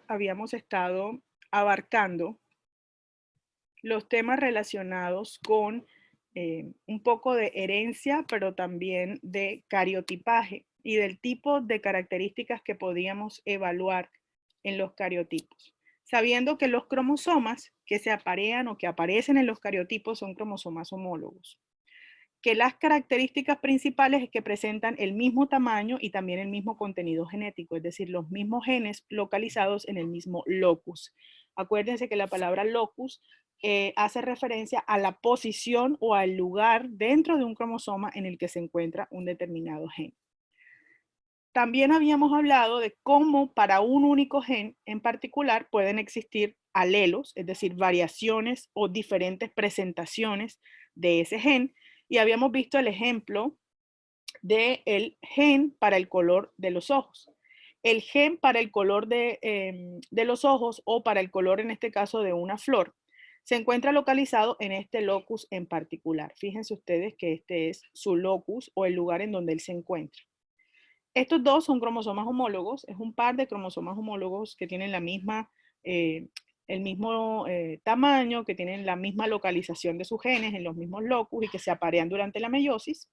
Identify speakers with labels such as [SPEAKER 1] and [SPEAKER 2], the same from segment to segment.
[SPEAKER 1] habíamos estado abarcando los temas relacionados con un poco de herencia, pero también de cariotipaje y del tipo de características que podíamos evaluar en los cariotipos. Sabiendo que los cromosomas que se aparean o que aparecen en los cariotipos son cromosomas homólogos. Que las características principales es que presentan el mismo tamaño y también el mismo contenido genético, es decir, los mismos genes localizados en el mismo locus. Acuérdense que la palabra locus hace referencia a la posición o al lugar dentro de un cromosoma en el que se encuentra un determinado gen. También habíamos hablado de cómo para un único gen en particular pueden existir alelos, es decir, variaciones o diferentes presentaciones de ese gen, y habíamos visto el ejemplo del gen para el color de los ojos. El gen para el color de los ojos o para el color en este caso de una flor se encuentra localizado en este locus en particular. Fíjense ustedes que este es su locus o el lugar en donde él se encuentra. Estos dos son cromosomas homólogos, es un par de cromosomas homólogos que tienen la misma, el mismo tamaño, que tienen la misma localización de sus genes en los mismos locus y que se aparean durante la meiosis.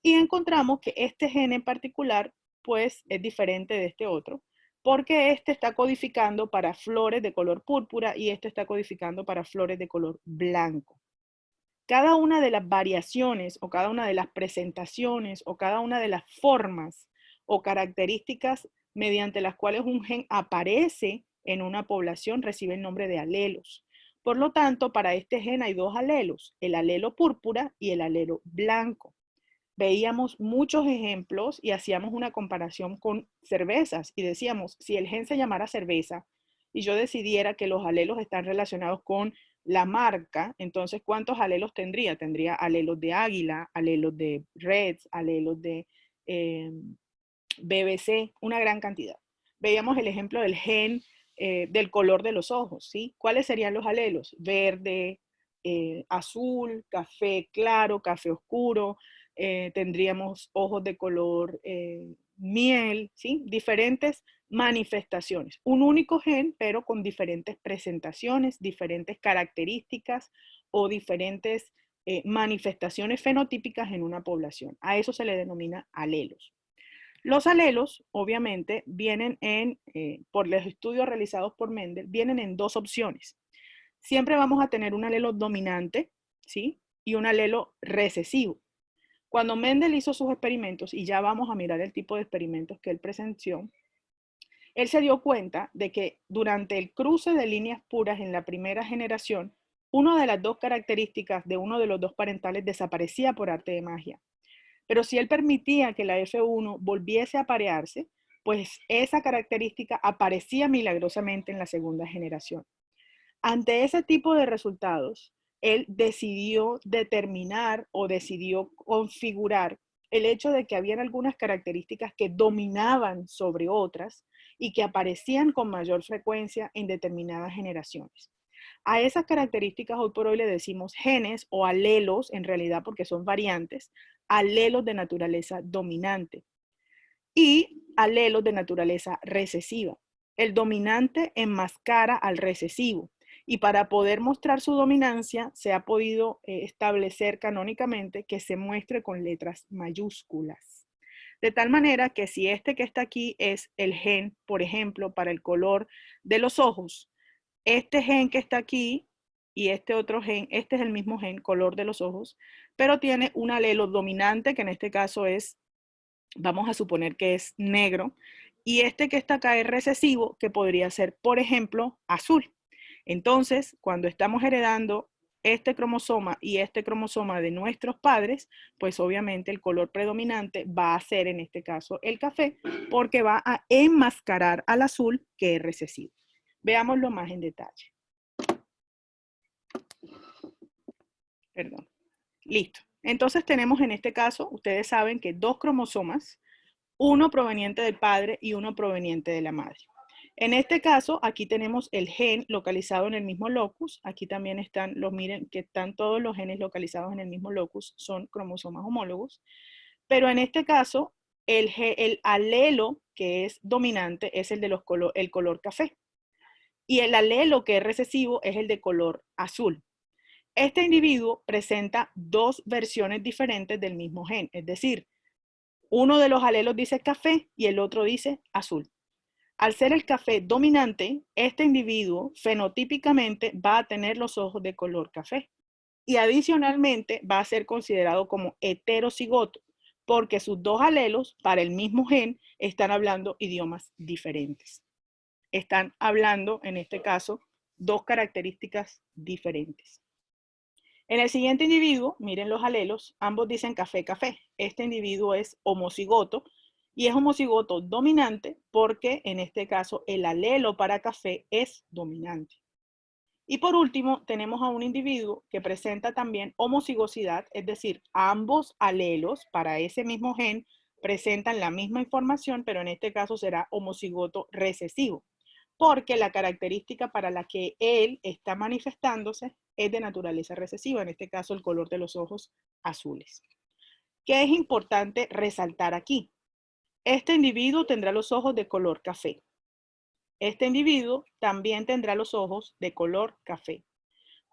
[SPEAKER 1] Y encontramos que este gen en particular, pues, es diferente de este otro, porque este está codificando para flores de color púrpura y este está codificando para flores de color blanco. Cada una de las variaciones o cada una de las presentaciones o cada una de las formas o características mediante las cuales un gen aparece en una población recibe el nombre de alelos. Por lo tanto, para este gen hay dos alelos, el alelo púrpura y el alelo blanco. Veíamos muchos ejemplos y hacíamos una comparación con cervezas y decíamos, si el gen se llamara cerveza y yo decidiera que los alelos están relacionados con la marca, entonces ¿cuántos alelos tendría? Tendría alelos de águila, alelos de Reds, alelos de BBC, una gran cantidad. Veíamos el ejemplo del gen del color de los ojos, ¿sí? ¿Cuáles serían los alelos? Verde, azul, café claro, café oscuro, tendríamos ojos de color miel, ¿sí? Diferentes manifestaciones. Un único gen, pero con diferentes presentaciones, diferentes características o diferentes manifestaciones fenotípicas en una población. A eso se le denomina alelos. Los alelos, obviamente, vienen por los estudios realizados por Mendel, vienen en dos opciones. Siempre vamos a tener un alelo dominante, ¿sí? Y un alelo recesivo. Cuando Mendel hizo sus experimentos, y ya vamos a mirar el tipo de experimentos que él presenció, él se dio cuenta de que durante el cruce de líneas puras en la primera generación, una de las dos características de uno de los dos parentales desaparecía por arte de magia. Pero si él permitía que la F1 volviese a aparearse, pues esa característica aparecía milagrosamente en la segunda generación. Ante ese tipo de resultados, él decidió determinar o decidió configurar el hecho de que habían algunas características que dominaban sobre otras y que aparecían con mayor frecuencia en determinadas generaciones. A esas características hoy por hoy le decimos genes o alelos, en realidad porque son variantes, alelos de naturaleza dominante y alelos de naturaleza recesiva. El dominante enmascara al recesivo y para poder mostrar su dominancia se ha podido establecer canónicamente que se muestre con letras mayúsculas. De tal manera que si este que está aquí es el gen, por ejemplo, para el color de los ojos, este gen que está aquí y este otro gen, este es el mismo gen, color de los ojos, pero tiene un alelo dominante que en este caso es, vamos a suponer que es negro, y este que está acá es recesivo, que podría ser, por ejemplo, azul. Entonces, cuando estamos heredando este cromosoma y este cromosoma de nuestros padres, pues obviamente el color predominante va a ser en este caso el café, porque va a enmascarar al azul que es recesivo. Veámoslo más en detalle. Perdón. Listo. Entonces tenemos en este caso, ustedes saben que dos cromosomas, uno proveniente del padre y uno proveniente de la madre. En este caso, aquí tenemos el gen localizado en el mismo locus. Aquí también están miren que están todos los genes localizados en el mismo locus, son cromosomas homólogos. Pero en este caso, el alelo que es dominante es el de el color café. y el alelo que es recesivo es el de color azul. Este individuo presenta dos versiones diferentes del mismo gen, es decir, uno de los alelos dice café y el otro dice azul. Al ser el café dominante, este individuo fenotípicamente va a tener los ojos de color café y adicionalmente va a ser considerado como heterocigoto porque sus dos alelos para el mismo gen están hablando idiomas diferentes. Están hablando, en este caso, dos características diferentes. En el siguiente individuo, miren los alelos, ambos dicen café, café. Este individuo es homocigoto y es homocigoto dominante porque en este caso el alelo para café es dominante. Y por último, tenemos a un individuo que presenta también homocigosidad, es decir, ambos alelos para ese mismo gen presentan la misma información, pero en este caso será homocigoto recesivo, porque la característica para la que él está manifestándose es de naturaleza recesiva, en este caso el color de los ojos azules. ¿Qué es importante resaltar aquí? Este individuo tendrá los ojos de color café. Este individuo también tendrá los ojos de color café.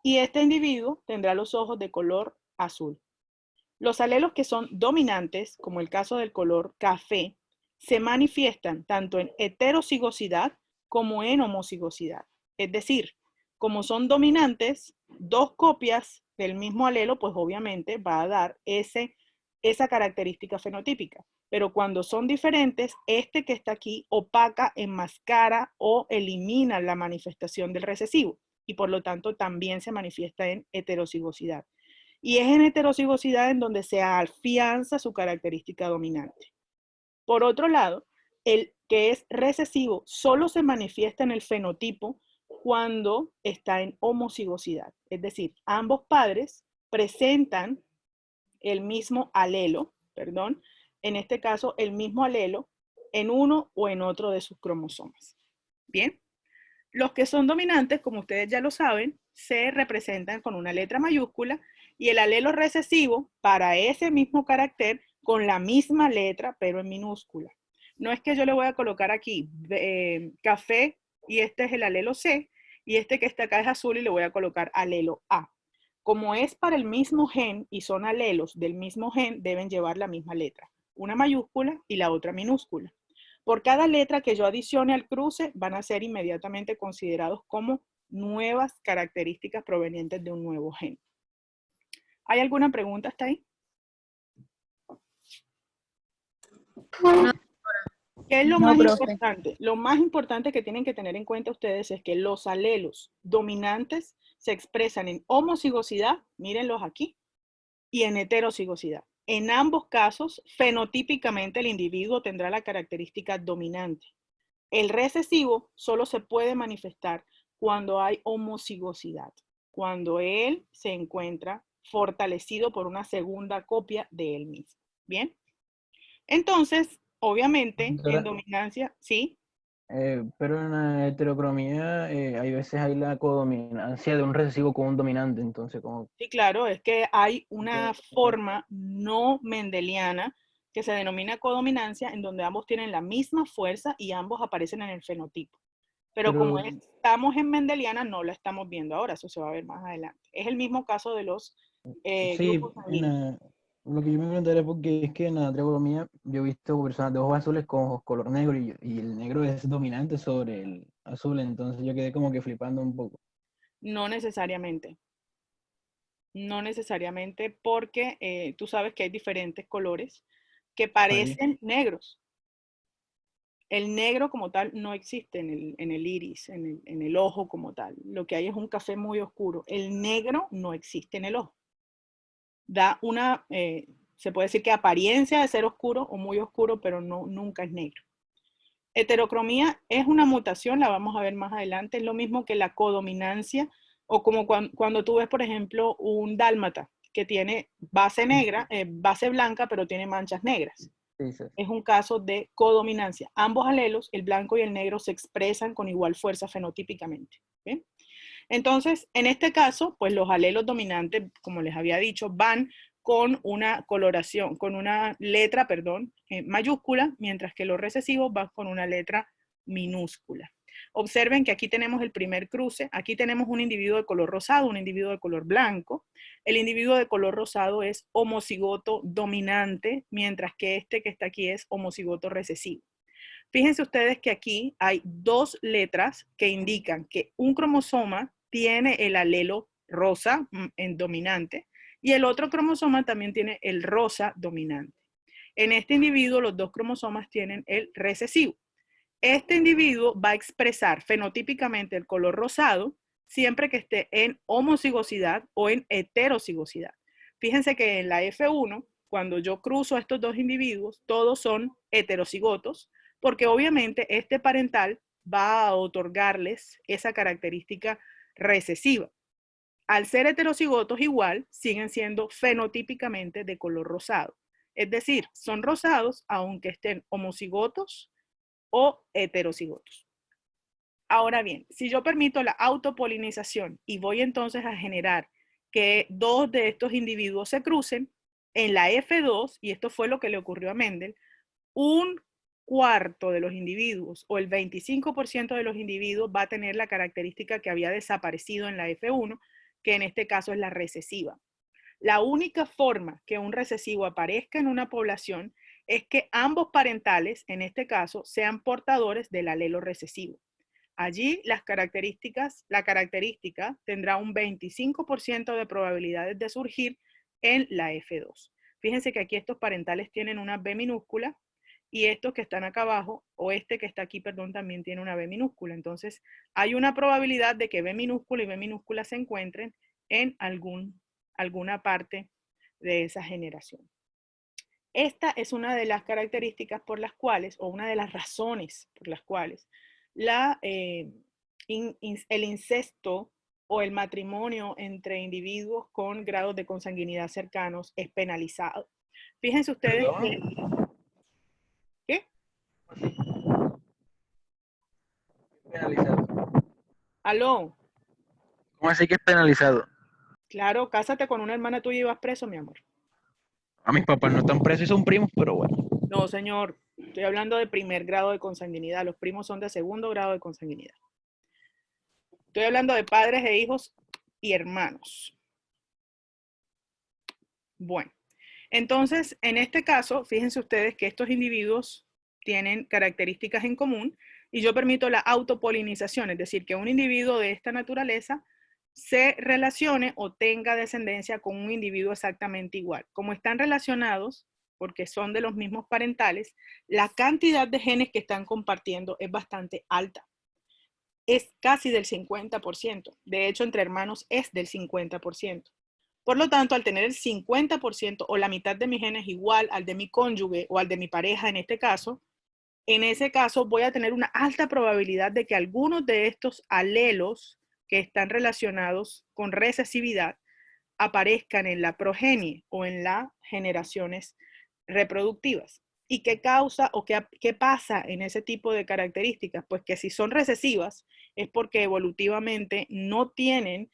[SPEAKER 1] Y este individuo tendrá los ojos de color azul. Los alelos que son dominantes, como el caso del color café, se manifiestan tanto en heterocigosidad como en homocigosidad. Es decir, como son dominantes, dos copias del mismo alelo, pues obviamente va a dar esa característica fenotípica. Pero cuando son diferentes, este que está aquí opaca, enmascara o elimina la manifestación del recesivo y por lo tanto también se manifiesta en heterocigosidad. Y es en heterocigosidad en donde se afianza su característica dominante. Por otro lado, el que es recesivo solo se manifiesta en el fenotipo cuando está en homocigosidad. Es decir, ambos padres presentan el mismo alelo, perdón, en este caso el mismo alelo en uno o en otro de sus cromosomas. Bien, los que son dominantes, como ustedes ya lo saben, se representan con una letra mayúscula y el alelo recesivo para ese mismo carácter con la misma letra, pero en minúscula. No es que yo le voy a colocar aquí café y este es el alelo C y este que está acá es azul y le voy a colocar alelo A. Como es para el mismo gen y son alelos del mismo gen, deben llevar la misma letra, una mayúscula y la otra minúscula. Por cada letra que yo adicione al cruce, van a ser inmediatamente considerados como nuevas características provenientes de un nuevo gen. ¿Hay alguna pregunta hasta ahí?
[SPEAKER 2] No,
[SPEAKER 1] ¿Qué es lo
[SPEAKER 2] no,
[SPEAKER 1] más
[SPEAKER 2] profe.
[SPEAKER 1] importante? Lo más importante que tienen que tener en cuenta ustedes es que los alelos dominantes se expresan en homocigosidad, mírenlos aquí, y en heterocigosidad. En ambos casos, fenotípicamente el individuo tendrá la característica dominante. El recesivo solo se puede manifestar cuando hay homocigosidad, cuando él se encuentra fortalecido por una segunda copia de él mismo. ¿Bien? Entonces, obviamente, en
[SPEAKER 3] Doctora,
[SPEAKER 1] dominancia, ¿sí?
[SPEAKER 3] pero en la heterocromía hay veces hay la codominancia de un recesivo con un dominante, entonces como
[SPEAKER 1] Sí, claro, es que hay una
[SPEAKER 3] que-
[SPEAKER 1] forma no mendeliana que se denomina codominancia, en donde ambos tienen la misma fuerza y ambos aparecen en el fenotipo. Pero como
[SPEAKER 3] pero
[SPEAKER 1] estamos en mendeliana, no la estamos viendo ahora, eso se va a ver más adelante. Es el mismo caso de los
[SPEAKER 3] sí,
[SPEAKER 1] grupos sanguíneos.
[SPEAKER 3] lo que yo me preguntaría es porque es que en la heterocromía yo he visto personas de ojos azules con ojos color negro y el negro es dominante sobre el azul, entonces yo quedé como que flipando un poco.
[SPEAKER 1] No necesariamente, no necesariamente porque tú sabes que hay diferentes colores que
[SPEAKER 3] Ahí,
[SPEAKER 1] parecen negros. El negro como tal no existe en el iris, en el ojo como tal. Lo que hay es un café muy oscuro. El negro no existe en el ojo. Da una, se puede decir que apariencia de ser oscuro o muy oscuro, pero no, nunca es negro. Heterocromía es una mutación, la vamos a ver más adelante, es lo mismo que la codominancia o como cuando tú ves, por ejemplo, un dálmata que tiene base negra, base blanca, pero tiene manchas negras.
[SPEAKER 3] sí, sí.
[SPEAKER 1] Es un caso de codominancia. Ambos alelos, el blanco y el negro, se expresan con igual fuerza fenotípicamente. ¿Bien? Entonces, en este caso, pues los alelos dominantes, como les había dicho, van con una coloración, con una letra, perdón, mayúscula, mientras que los recesivos van con una letra minúscula. Observen que aquí tenemos el primer cruce, aquí tenemos un individuo de color rosado, un individuo de color blanco. El individuo de color rosado es homocigoto dominante, mientras que este que está aquí es homocigoto recesivo. Fíjense ustedes que aquí hay dos letras que indican que un cromosoma tiene el alelo rosa en dominante y el otro cromosoma también tiene el rosa dominante. En este individuo los dos cromosomas tienen el recesivo. Este individuo va a expresar fenotípicamente el color rosado siempre que esté en homocigosidad o en heterocigosidad. Fíjense que en la F1, cuando yo cruzo a estos dos individuos, todos son heterocigotos, porque obviamente este parental va a otorgarles esa característica recesiva. Al ser heterocigotos igual, siguen siendo fenotípicamente de color rosado. Es decir, son rosados aunque estén homocigotos o heterocigotos. Ahora bien, si yo permito la autopolinización y voy entonces a generar que dos de estos individuos se crucen, en la F2, y esto fue lo que le ocurrió a Mendel, un cuarto de los individuos o el 25% de los individuos va a tener la característica que había desaparecido en la F1, que en este caso es la recesiva. La única forma que un recesivo aparezca en una población es que ambos parentales, en este caso, sean portadores del alelo recesivo. Allí la característica tendrá un 25% de probabilidades de surgir en la F2. Fíjense que aquí estos parentales tienen una B minúscula y estos que están acá abajo, o este que está aquí, perdón, también tiene una B minúscula. Entonces, hay una probabilidad de que B minúscula y B minúscula se encuentren en alguna parte de esa generación. Esta es una de las características por las cuales, o una de las razones por las cuales, el incesto o el matrimonio entre individuos con grados de consanguinidad cercanos es penalizado. Fíjense ustedes que... ¿Qué?
[SPEAKER 3] Penalizado.
[SPEAKER 1] ¿Aló?
[SPEAKER 3] ¿Cómo así que es penalizado?
[SPEAKER 1] Claro, cásate con una hermana tuya y vas preso, mi amor.
[SPEAKER 3] A mis papás no están presos y son primos, pero bueno.
[SPEAKER 1] No, señor. Estoy hablando de primer grado de consanguinidad. Los primos son de segundo grado de consanguinidad. Estoy hablando de padres e hijos y hermanos. Bueno, entonces, en este caso, fíjense ustedes que estos individuos tienen características en común y yo permito la autopolinización, es decir, que un individuo de esta naturaleza se relacione o tenga descendencia con un individuo exactamente igual. Como están relacionados, porque son de los mismos parentales, la cantidad de genes que están compartiendo es bastante alta. Es casi del 50%. De hecho, entre hermanos es del 50%. Por lo tanto, al tener el 50% o la mitad de mis genes igual al de mi cónyuge o al de mi pareja en ese caso voy a tener una alta probabilidad de que algunos de estos alelos que están relacionados con recesividad aparezcan en la progenie o en las generaciones reproductivas. ¿Y qué causa o qué pasa en ese tipo de características? Pues que si son recesivas es porque evolutivamente no tienen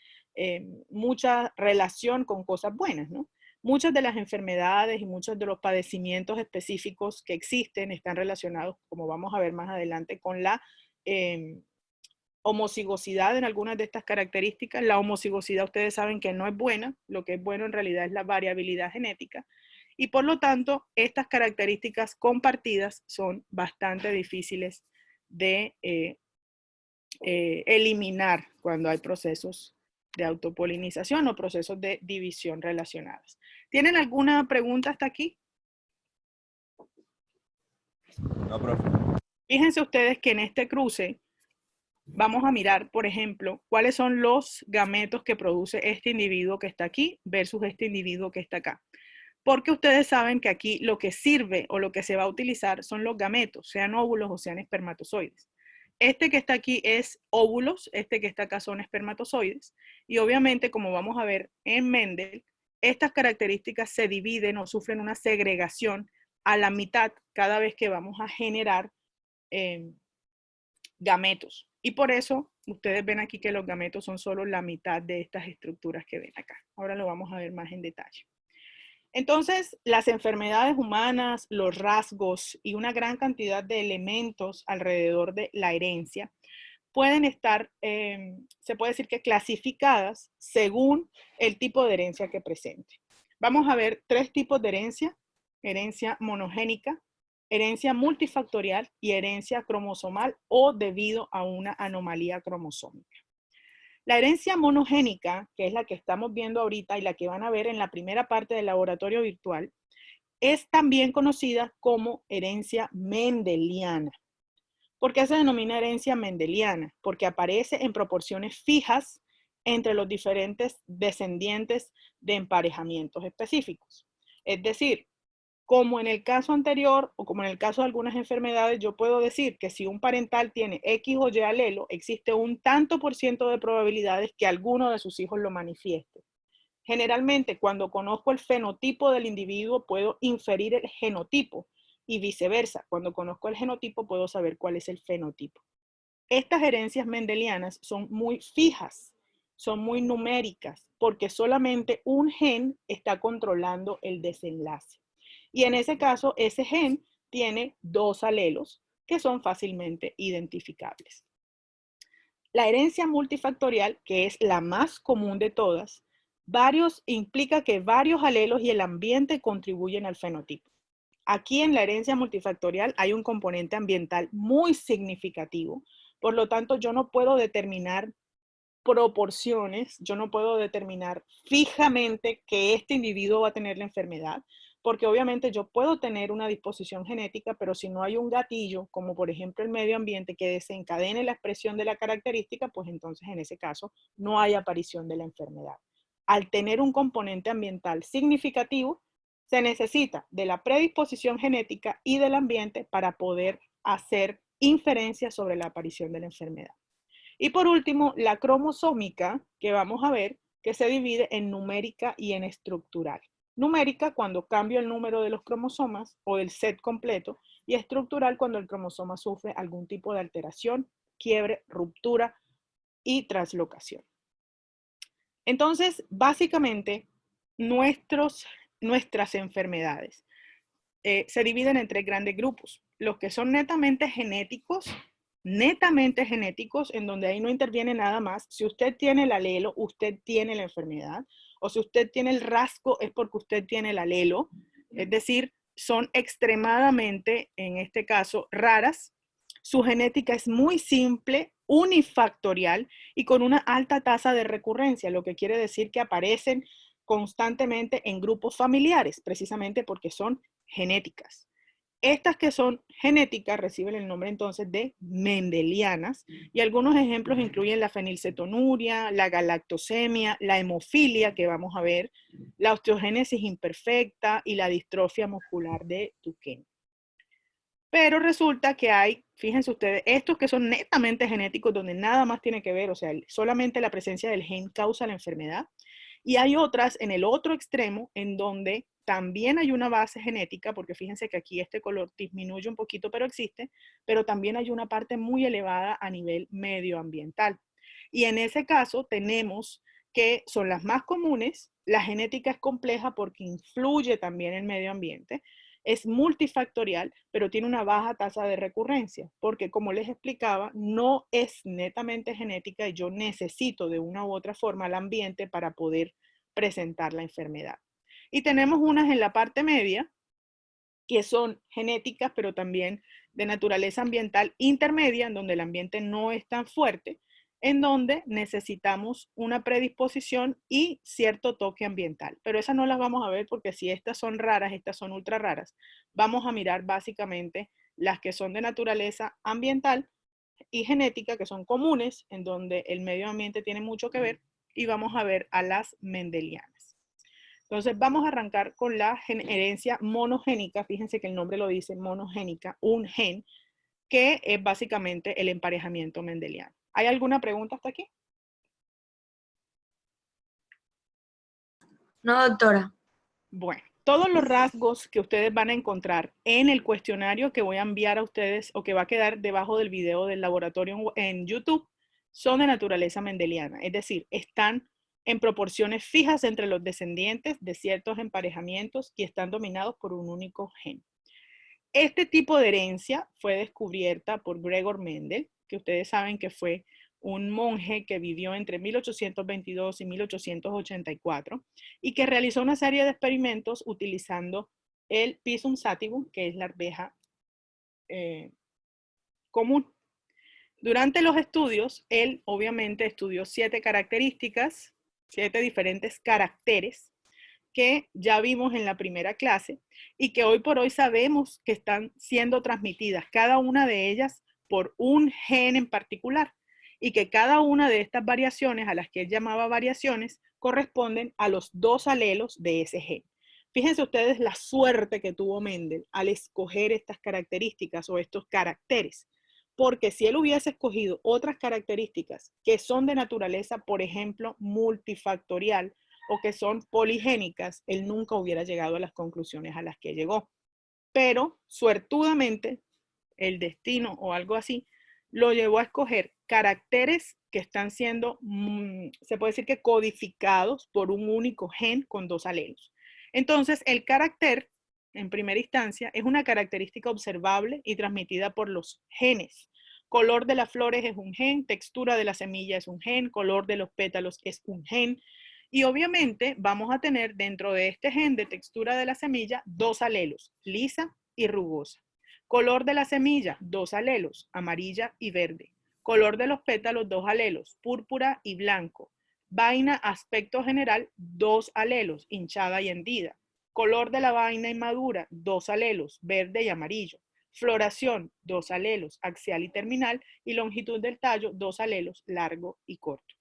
[SPEAKER 1] mucha relación con cosas buenas, ¿no? Muchas de las enfermedades y muchos de los padecimientos específicos que existen están relacionados, como vamos a ver más adelante, con la homocigosidad en algunas de estas características. La homocigosidad ustedes saben que no es buena, lo que es bueno en realidad es la variabilidad genética y por lo tanto estas características compartidas son bastante difíciles de eliminar cuando hay procesos de autopolinización o procesos de división relacionadas. ¿Tienen alguna pregunta hasta aquí?
[SPEAKER 4] No, profe.
[SPEAKER 1] Fíjense ustedes que en este cruce vamos a mirar, por ejemplo, cuáles son los gametos que produce este individuo que está aquí versus este individuo que está acá. Porque ustedes saben que aquí lo que sirve o lo que se va a utilizar son los gametos, sean óvulos o sean espermatozoides. Este que está aquí es óvulos, este que está acá son espermatozoides. Y obviamente, como vamos a ver en Mendel, estas características se dividen o sufren una segregación a la mitad cada vez que vamos a generar gametos. Y por eso ustedes ven aquí que los gametos son solo la mitad de estas estructuras que ven acá. Ahora lo vamos a ver más en detalle. Entonces, las enfermedades humanas, los rasgos y una gran cantidad de elementos alrededor de la herencia pueden estar, se puede decir que clasificadas según el tipo de herencia que presente. Vamos a ver 3 tipos de herencia: herencia monogénica, herencia multifactorial y herencia cromosomal o debido a una anomalía cromosómica. La herencia monogénica, que es la que estamos viendo ahorita y la que van a ver en la primera parte del laboratorio virtual, es también conocida como herencia mendeliana. ¿Por qué se denomina herencia mendeliana? Porque aparece en proporciones fijas entre los diferentes descendientes de emparejamientos específicos. Es decir, como en el caso anterior o como en el caso de algunas enfermedades, yo puedo decir que si un parental tiene X o Y alelo, existe un tanto por ciento de probabilidades que alguno de sus hijos lo manifieste. Generalmente, cuando conozco el fenotipo del individuo, puedo inferir el genotipo y viceversa. Cuando conozco el genotipo, puedo saber cuál es el fenotipo. Estas herencias mendelianas son muy fijas, son muy numéricas, porque solamente un gen está controlando el desenlace. Y en ese caso, ese gen tiene 2 alelos que son fácilmente identificables. La herencia multifactorial, que es la más común de todas, implica que varios alelos y el ambiente contribuyen al fenotipo. Aquí en la herencia multifactorial hay un componente ambiental muy significativo, por lo tanto yo no puedo determinar proporciones, yo no puedo determinar fijamente que este individuo va a tener la enfermedad, porque obviamente yo puedo tener una disposición genética, pero si no hay un gatillo, como por ejemplo el medio ambiente, que desencadene la expresión de la característica, pues entonces en ese caso no hay aparición de la enfermedad. Al tener un componente ambiental significativo, se necesita de la predisposición genética y del ambiente para poder hacer inferencias sobre la aparición de la enfermedad. Y por último, la cromosómica, que vamos a ver, que se divide en numérica y en estructural. Numérica cuando cambio el número de los cromosomas o del set completo, y estructural cuando el cromosoma sufre algún tipo de alteración, quiebre, ruptura y translocación. Entonces, básicamente, nuestras enfermedades se dividen en 3 grandes grupos. Los que son netamente genéticos, en donde ahí no interviene nada más. Si usted tiene el alelo, usted tiene la enfermedad. O si usted tiene el rasgo, es porque usted tiene el alelo. Es decir, son extremadamente, en este caso, raras. Su genética es muy simple, unifactorial y con una alta tasa de recurrencia, lo que quiere decir que aparecen constantemente en grupos familiares, precisamente porque son genéticas. Estas que son genéticas reciben el nombre entonces de mendelianas y algunos ejemplos incluyen la fenilcetonuria, la galactosemia, la hemofilia que vamos a ver, la osteogénesis imperfecta y la distrofia muscular de Duchenne. Pero resulta que hay, fíjense ustedes, estos que son netamente genéticos donde nada más tiene que ver, o sea, solamente la presencia del gen causa la enfermedad. Y hay otras en el otro extremo en donde también hay una base genética, porque fíjense que aquí este color disminuye un poquito, pero existe, pero también hay una parte muy elevada a nivel medioambiental. Y en ese caso tenemos que son las más comunes, la genética es compleja porque influye también el medio ambiente, es multifactorial, pero tiene una baja tasa de recurrencia, porque como les explicaba, no es netamente genética y yo necesito de una u otra forma el ambiente para poder presentar la enfermedad. Y tenemos unas en la parte media, que son genéticas, pero también de naturaleza ambiental intermedia, en donde el ambiente no es tan fuerte, en donde necesitamos una predisposición y cierto toque ambiental. Pero esas no las vamos a ver porque si estas son raras, estas son ultra raras. Vamos a mirar básicamente las que son de naturaleza ambiental y genética, que son comunes, en donde el medio ambiente tiene mucho que ver, y vamos a ver a las mendelianas. Entonces vamos a arrancar con la herencia monogénica. Fíjense que el nombre lo dice, monogénica, un gen, que es básicamente el emparejamiento mendeliano. ¿Hay alguna pregunta hasta aquí?
[SPEAKER 2] No, doctora.
[SPEAKER 1] Bueno, todos los rasgos que ustedes van a encontrar en el cuestionario que voy a enviar a ustedes o que va a quedar debajo del video del laboratorio en YouTube son de naturaleza mendeliana, es decir, están en proporciones fijas entre los descendientes de ciertos emparejamientos y están dominados por un único gen. Este tipo de herencia fue descubierta por Gregor Mendel que ustedes saben que fue un monje que vivió entre 1822 y 1884 y que realizó una serie de experimentos utilizando el Pisum sativum, que es la arveja común. Durante los estudios, él obviamente estudió 7 características, 7 diferentes caracteres que ya vimos en la primera clase y que hoy por hoy sabemos que están siendo transmitidas, cada una de ellas por un gen en particular, y que cada una de estas variaciones, a las que él llamaba variaciones, corresponden a los 2 alelos de ese gen. Fíjense ustedes la suerte que tuvo Mendel al escoger estas características o estos caracteres, porque si él hubiese escogido otras características que son de naturaleza, por ejemplo, multifactorial, o que son poligénicas, él nunca hubiera llegado a las conclusiones a las que llegó. Pero, suertudamente, el destino o algo así, lo llevó a escoger caracteres que están siendo, se puede decir que codificados por un único gen con 2 alelos. Entonces, el carácter, en primera instancia, es una característica observable y transmitida por los genes. Color de las flores es un gen, textura de la semilla es un gen, color de los pétalos es un gen. Y obviamente vamos a tener dentro de este gen de textura de la semilla 2 alelos, lisa y rugosa. Color de la semilla, 2 alelos, amarilla y verde. Color de los pétalos, 2 alelos, púrpura y blanco. Vaina, aspecto general, 2 alelos, hinchada y hendida. Color de la vaina inmadura, 2 alelos, verde y amarillo. Floración, 2 alelos, axial y terminal. Y longitud del tallo, 2 alelos, largo y corto.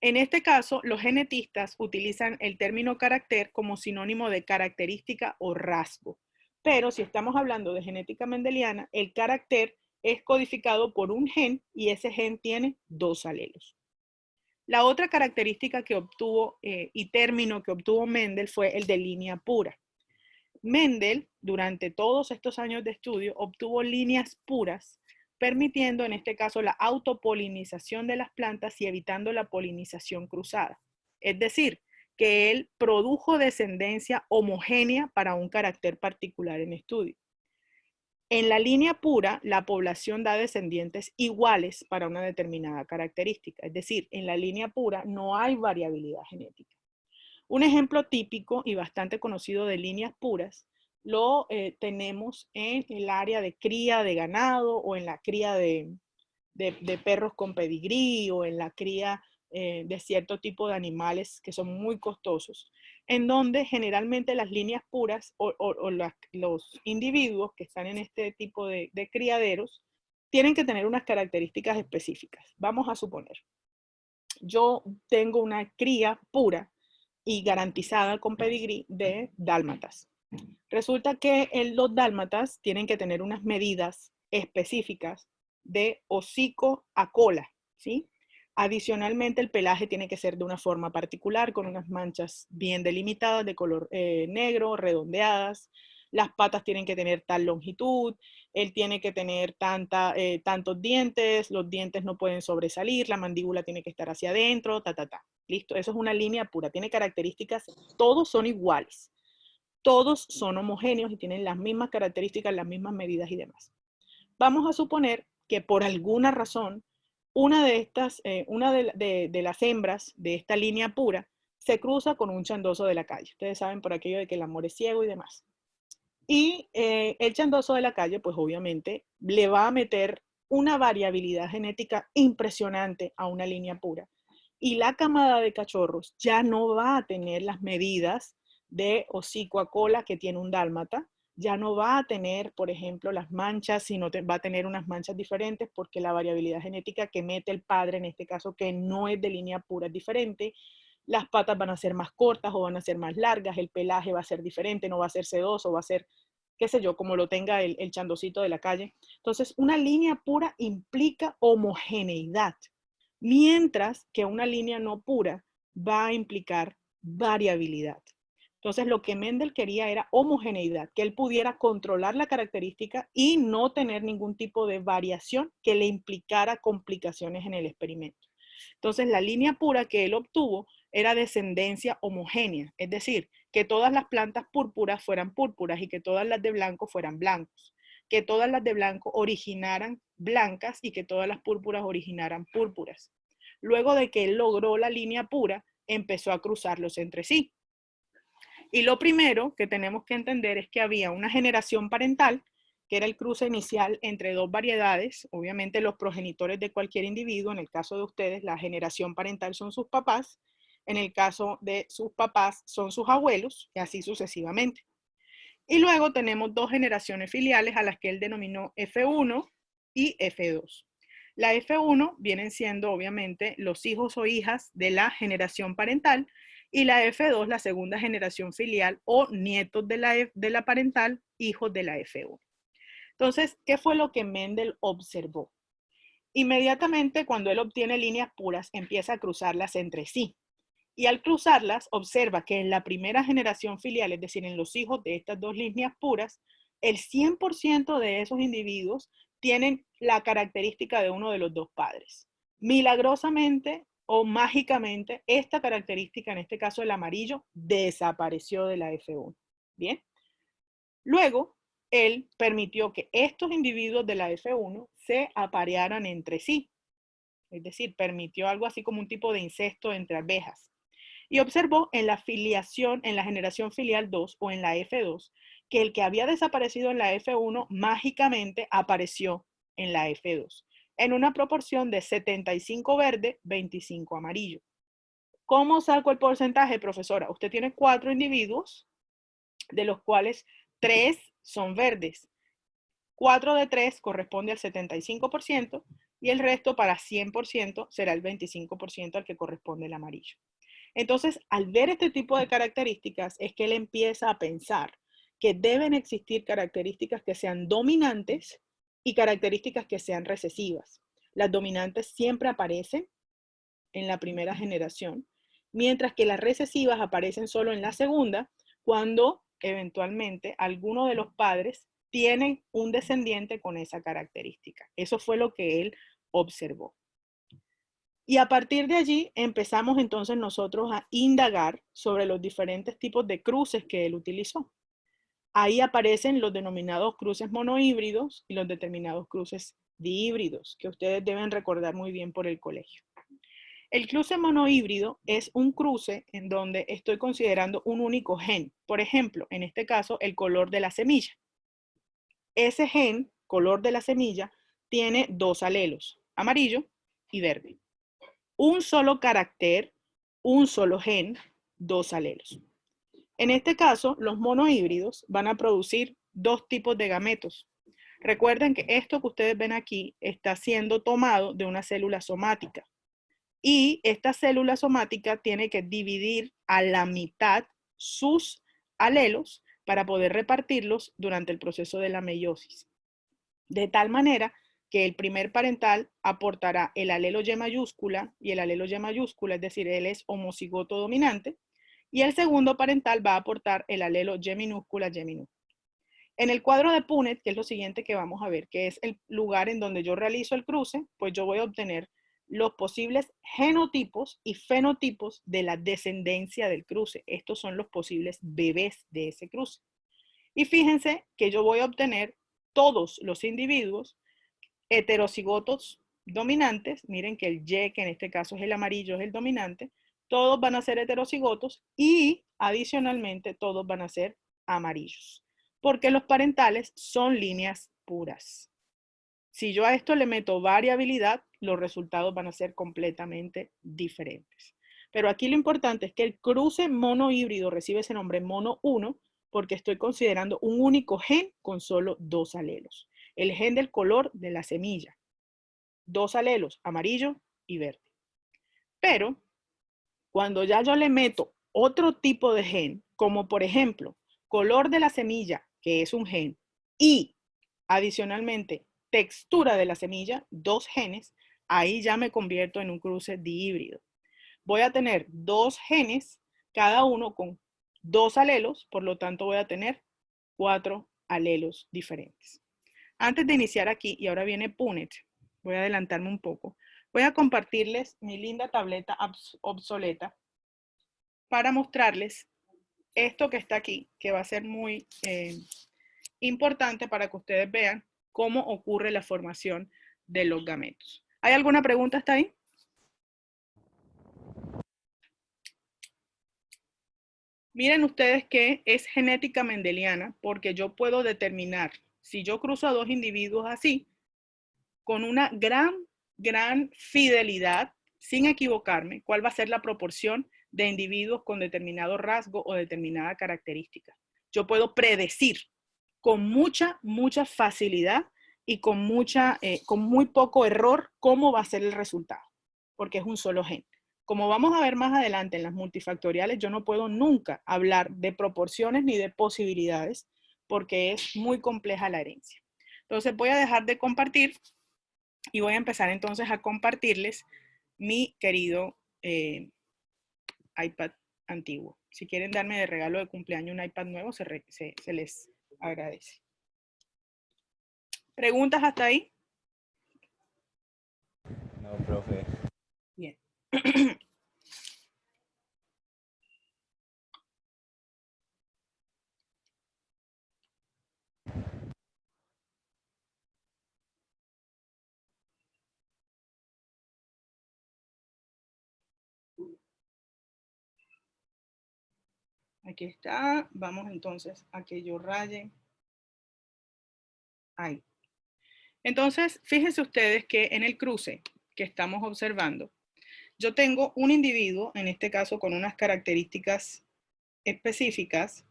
[SPEAKER 1] En este caso, los genetistas utilizan el término carácter como sinónimo de característica o rasgo. Pero si estamos hablando de genética mendeliana, el carácter es codificado por un gen y ese gen tiene 2 alelos. La otra característica que obtuvo y término que obtuvo Mendel fue el de línea pura. Mendel, durante todos estos años de estudio, obtuvo líneas puras, permitiendo en este caso la autopolinización de las plantas y evitando la polinización cruzada. Es decir, que él produjo descendencia homogénea para un carácter particular en estudio. En la línea pura, la población da descendientes iguales para una determinada característica. Es decir, en la línea pura no hay variabilidad genética. Un ejemplo típico y bastante conocido de líneas puras lo tenemos en el área de cría de ganado o en la cría de perros con pedigrí o en la cría de cierto tipo de animales que son muy costosos, en donde generalmente las líneas puras o los individuos que están en este tipo de criaderos tienen que tener unas características específicas. Vamos a suponer, yo tengo una cría pura y garantizada con pedigrí de dálmatas. Resulta que los dálmatas tienen que tener unas medidas específicas de hocico a cola, ¿sí? Adicionalmente, el pelaje tiene que ser de una forma particular, con unas manchas bien delimitadas de color negro, redondeadas. Las patas tienen que tener tal longitud, él tiene que tener tantos dientes, los dientes no pueden sobresalir, la mandíbula tiene que estar hacia adentro, Listo, eso es una línea pura, tiene características, todos son iguales, todos son homogéneos y tienen las mismas características, las mismas medidas y demás. Vamos a suponer que por alguna razón, una de las hembras de esta línea pura se cruza con un chandoso de la calle. Ustedes saben por aquello de que el amor es ciego y demás. Y el chandoso de la calle, pues obviamente, le va a meter una variabilidad genética impresionante a una línea pura. Y la camada de cachorros ya no va a tener las medidas de hocico a cola que tiene un dálmata, ya no va a tener, por ejemplo, las manchas, sino va a tener unas manchas diferentes porque la variabilidad genética que mete el padre, en este caso, que no es de línea pura, es diferente. Las patas van a ser más cortas o van a ser más largas, el pelaje va a ser diferente, no va a ser sedoso, va a ser, qué sé yo, como lo tenga el chandosito de la calle. Entonces, una línea pura implica homogeneidad, mientras que una línea no pura va a implicar variabilidad. Entonces, lo que Mendel quería era homogeneidad, que él pudiera controlar la característica y no tener ningún tipo de variación que le implicara complicaciones en el experimento. Entonces, la línea pura que él obtuvo era descendencia homogénea, es decir, que todas las plantas púrpuras fueran púrpuras y que todas las de blanco fueran blancos. que todas las de blanco originaran blancas y que todas las púrpuras originaran púrpuras. Luego de que él logró la línea pura, empezó a cruzarlos entre sí. Y lo primero que tenemos que entender es que había una generación parental, que era el cruce inicial entre dos variedades, obviamente los progenitores de cualquier individuo. En el caso de ustedes, la generación parental son sus papás, en el caso de sus papás son sus abuelos, y así sucesivamente. Y luego tenemos dos generaciones filiales a las que él denominó F1 y F2. La F1 vienen siendo obviamente los hijos o hijas de la generación parental, y la F2 la segunda generación filial o nietos de la parental, hijos de la F1. Entonces, ¿qué fue lo que Mendel observó? Inmediatamente cuando él obtiene líneas puras, empieza a cruzarlas entre sí. Y al cruzarlas, observa que en la primera generación filial, es decir, en los hijos de estas dos líneas puras, el 100% de esos individuos tienen la característica de uno de los dos padres. Milagrosamente o mágicamente, esta característica, en este caso el amarillo, desapareció de la F1. Bien. Luego, él permitió que estos individuos de la F1 se aparearan entre sí. Es decir, permitió algo así como un tipo de incesto entre abejas. Y observó en la filiación, en la generación filial 2 o en la F2, que el que había desaparecido en la F1 mágicamente apareció en la F2, en una proporción de 75 verde, 25 amarillo. ¿Cómo saco el porcentaje, profesora? Usted tiene 4 individuos, de los cuales 3 son verdes. 4 de 3 corresponde al 75% y el resto para 100% será el 25% al que corresponde el amarillo. Entonces, al ver este tipo de características, es que él empieza a pensar que deben existir características que sean dominantes y características que sean recesivas. Las dominantes siempre aparecen en la primera generación, mientras que las recesivas aparecen solo en la segunda, cuando eventualmente alguno de los padres tiene un descendiente con esa característica. Eso fue lo que él observó. Y a partir de allí empezamos entonces nosotros a indagar sobre los diferentes tipos de cruces que él utilizó. Ahí aparecen los denominados cruces monohíbridos y los determinados cruces dihíbridos, que ustedes deben recordar muy bien por el colegio. El cruce monohíbrido es un cruce en donde estoy considerando un único gen. Por ejemplo, en este caso, el color de la semilla. Ese gen, color de la semilla, tiene dos alelos, amarillo y verde. Un solo carácter, un solo gen, dos alelos. En este caso, los monohíbridos van a producir dos tipos de gametos. Recuerden que esto que ustedes ven aquí está siendo tomado de una célula somática. Y esta célula somática tiene que dividir a la mitad sus alelos para poder repartirlos durante el proceso de la meiosis. De tal manera que el primer parental aportará el alelo Y mayúscula y el alelo Y mayúscula, es decir, él es homocigoto dominante, y el segundo parental va a aportar el alelo Y minúscula, Y minúscula. En el cuadro de Punnett, que es lo siguiente que vamos a ver, que es el lugar en donde yo realizo el cruce, pues yo voy a obtener los posibles genotipos y fenotipos de la descendencia del cruce. Estos son los posibles bebés de ese cruce. Y fíjense que yo voy a obtener todos los individuos heterocigotos dominantes. Miren que el Y, que en este caso es el amarillo, es el dominante. Todos van a ser heterocigotos y adicionalmente todos van a ser amarillos, porque los parentales son líneas puras. Si yo a esto le meto variabilidad, los resultados van a ser completamente diferentes. Pero aquí lo importante es que el cruce monohíbrido recibe ese nombre mono 1 porque estoy considerando un único gen con solo dos alelos. El gen del color de la semilla. Dos alelos, amarillo y verde. Pero cuando ya yo le meto otro tipo de gen, como por ejemplo, color de la semilla, que es un gen, y adicionalmente textura de la semilla, dos genes, ahí ya me convierto en un cruce dihíbrido. Voy a tener dos genes, cada uno con dos alelos, por lo tanto voy a tener 4 alelos diferentes. Antes de iniciar aquí, y ahora viene Punnett, voy a adelantarme un poco, voy a compartirles mi linda tableta obsoleta para mostrarles esto que está aquí, que va a ser muy importante para que ustedes vean cómo ocurre la formación de los gametos. ¿Hay alguna pregunta hasta ahí? Miren ustedes que es genética mendeliana porque yo puedo determinar, si yo cruzo a dos individuos así, con una gran fidelidad, sin equivocarme, cuál va a ser la proporción de individuos con determinado rasgo o determinada característica. Yo puedo predecir con mucha facilidad y con muy poco error cómo va a ser el resultado, porque es un solo gen. Como vamos a ver más adelante en las multifactoriales, yo no puedo nunca hablar de proporciones ni de posibilidades, porque es muy compleja la herencia. Entonces voy a dejar de compartir y voy a empezar entonces a compartirles mi querido iPad antiguo. Si quieren darme de regalo de cumpleaños un iPad nuevo, se les agradece. ¿Preguntas hasta ahí?
[SPEAKER 4] No, profe.
[SPEAKER 1] Bien. Aquí está. Vamos entonces a que yo raye. Ahí. Entonces, fíjense ustedes que en el cruce que estamos observando, yo tengo un individuo, en este caso con unas características específicas,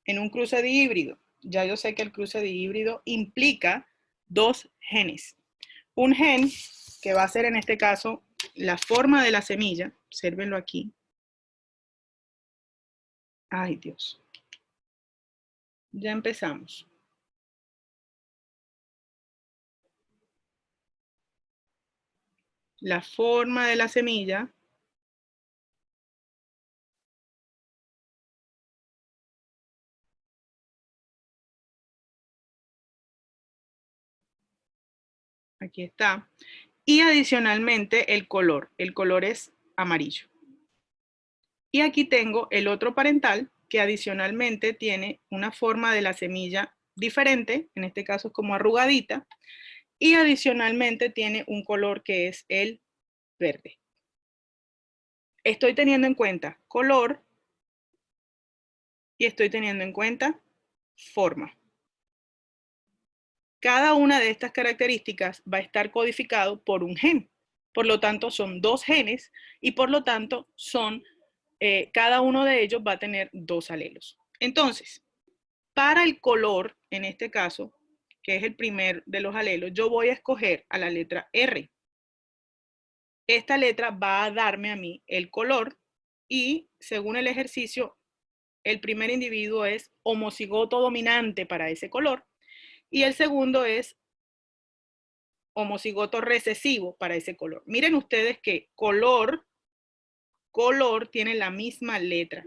[SPEAKER 1] en un cruce dihíbrido. Ya yo sé que el cruce dihíbrido implica dos genes. Un gen que va a ser en este caso la forma de la semilla, obsérvenlo aquí. Ay, Dios. Ya empezamos. La forma de la semilla. Aquí está. Y adicionalmente el color. El color es amarillo. Y aquí tengo el otro parental que adicionalmente tiene una forma de la semilla diferente. En este caso es como arrugadita. Y adicionalmente tiene un color que es el verde. Estoy teniendo en cuenta color y estoy teniendo en cuenta forma. Cada una de estas características va a estar codificado por un gen. Por lo tanto, son dos genes y por lo tanto cada uno de ellos va a tener dos alelos. Entonces, para el color, en este caso, que es el primer de los alelos, yo voy a escoger a la letra R. Esta letra va a darme a mí el color y según el ejercicio, el primer individuo es homocigoto dominante para ese color y el segundo es homocigoto recesivo para ese color. Miren ustedes que color tiene la misma letra.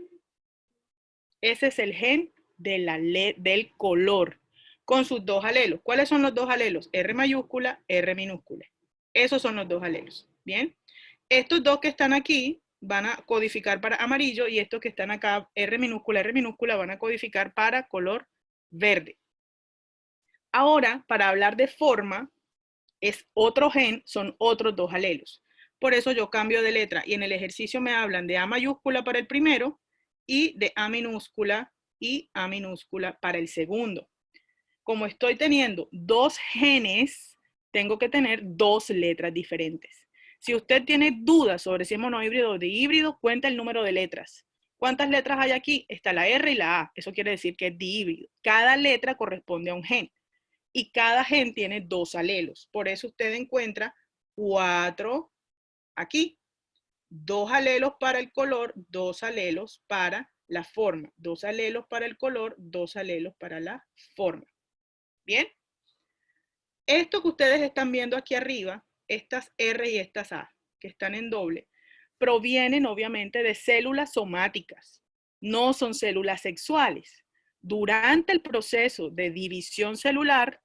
[SPEAKER 1] Ese es el gen del color con sus dos alelos. ¿Cuáles son los dos alelos? R mayúscula, R minúscula. Esos son los dos alelos. Bien. Estos dos que están aquí van a codificar para amarillo y estos que están acá, R minúscula, van a codificar para color verde. Ahora, para hablar de forma, es otro gen, son otros dos alelos. Por eso yo cambio de letra y en el ejercicio me hablan de A mayúscula para el primero y de A minúscula y A minúscula para el segundo. Como estoy teniendo dos genes, tengo que tener dos letras diferentes. Si usted tiene dudas sobre si es monohíbrido o dihíbrido, cuenta el número de letras. ¿Cuántas letras hay aquí? Está la R y la A. Eso quiere decir que es dihíbrido. Cada letra corresponde a un gen. Y cada gen tiene dos alelos. Por eso usted encuentra 4 aquí. 2 alelos para el color, 2 alelos para la forma. 2 alelos para el color, 2 alelos para la forma. ¿Bien? Esto que ustedes están viendo aquí arriba, estas R y estas A, que están en doble, provienen obviamente de células somáticas. No son células sexuales. Durante el proceso de división celular,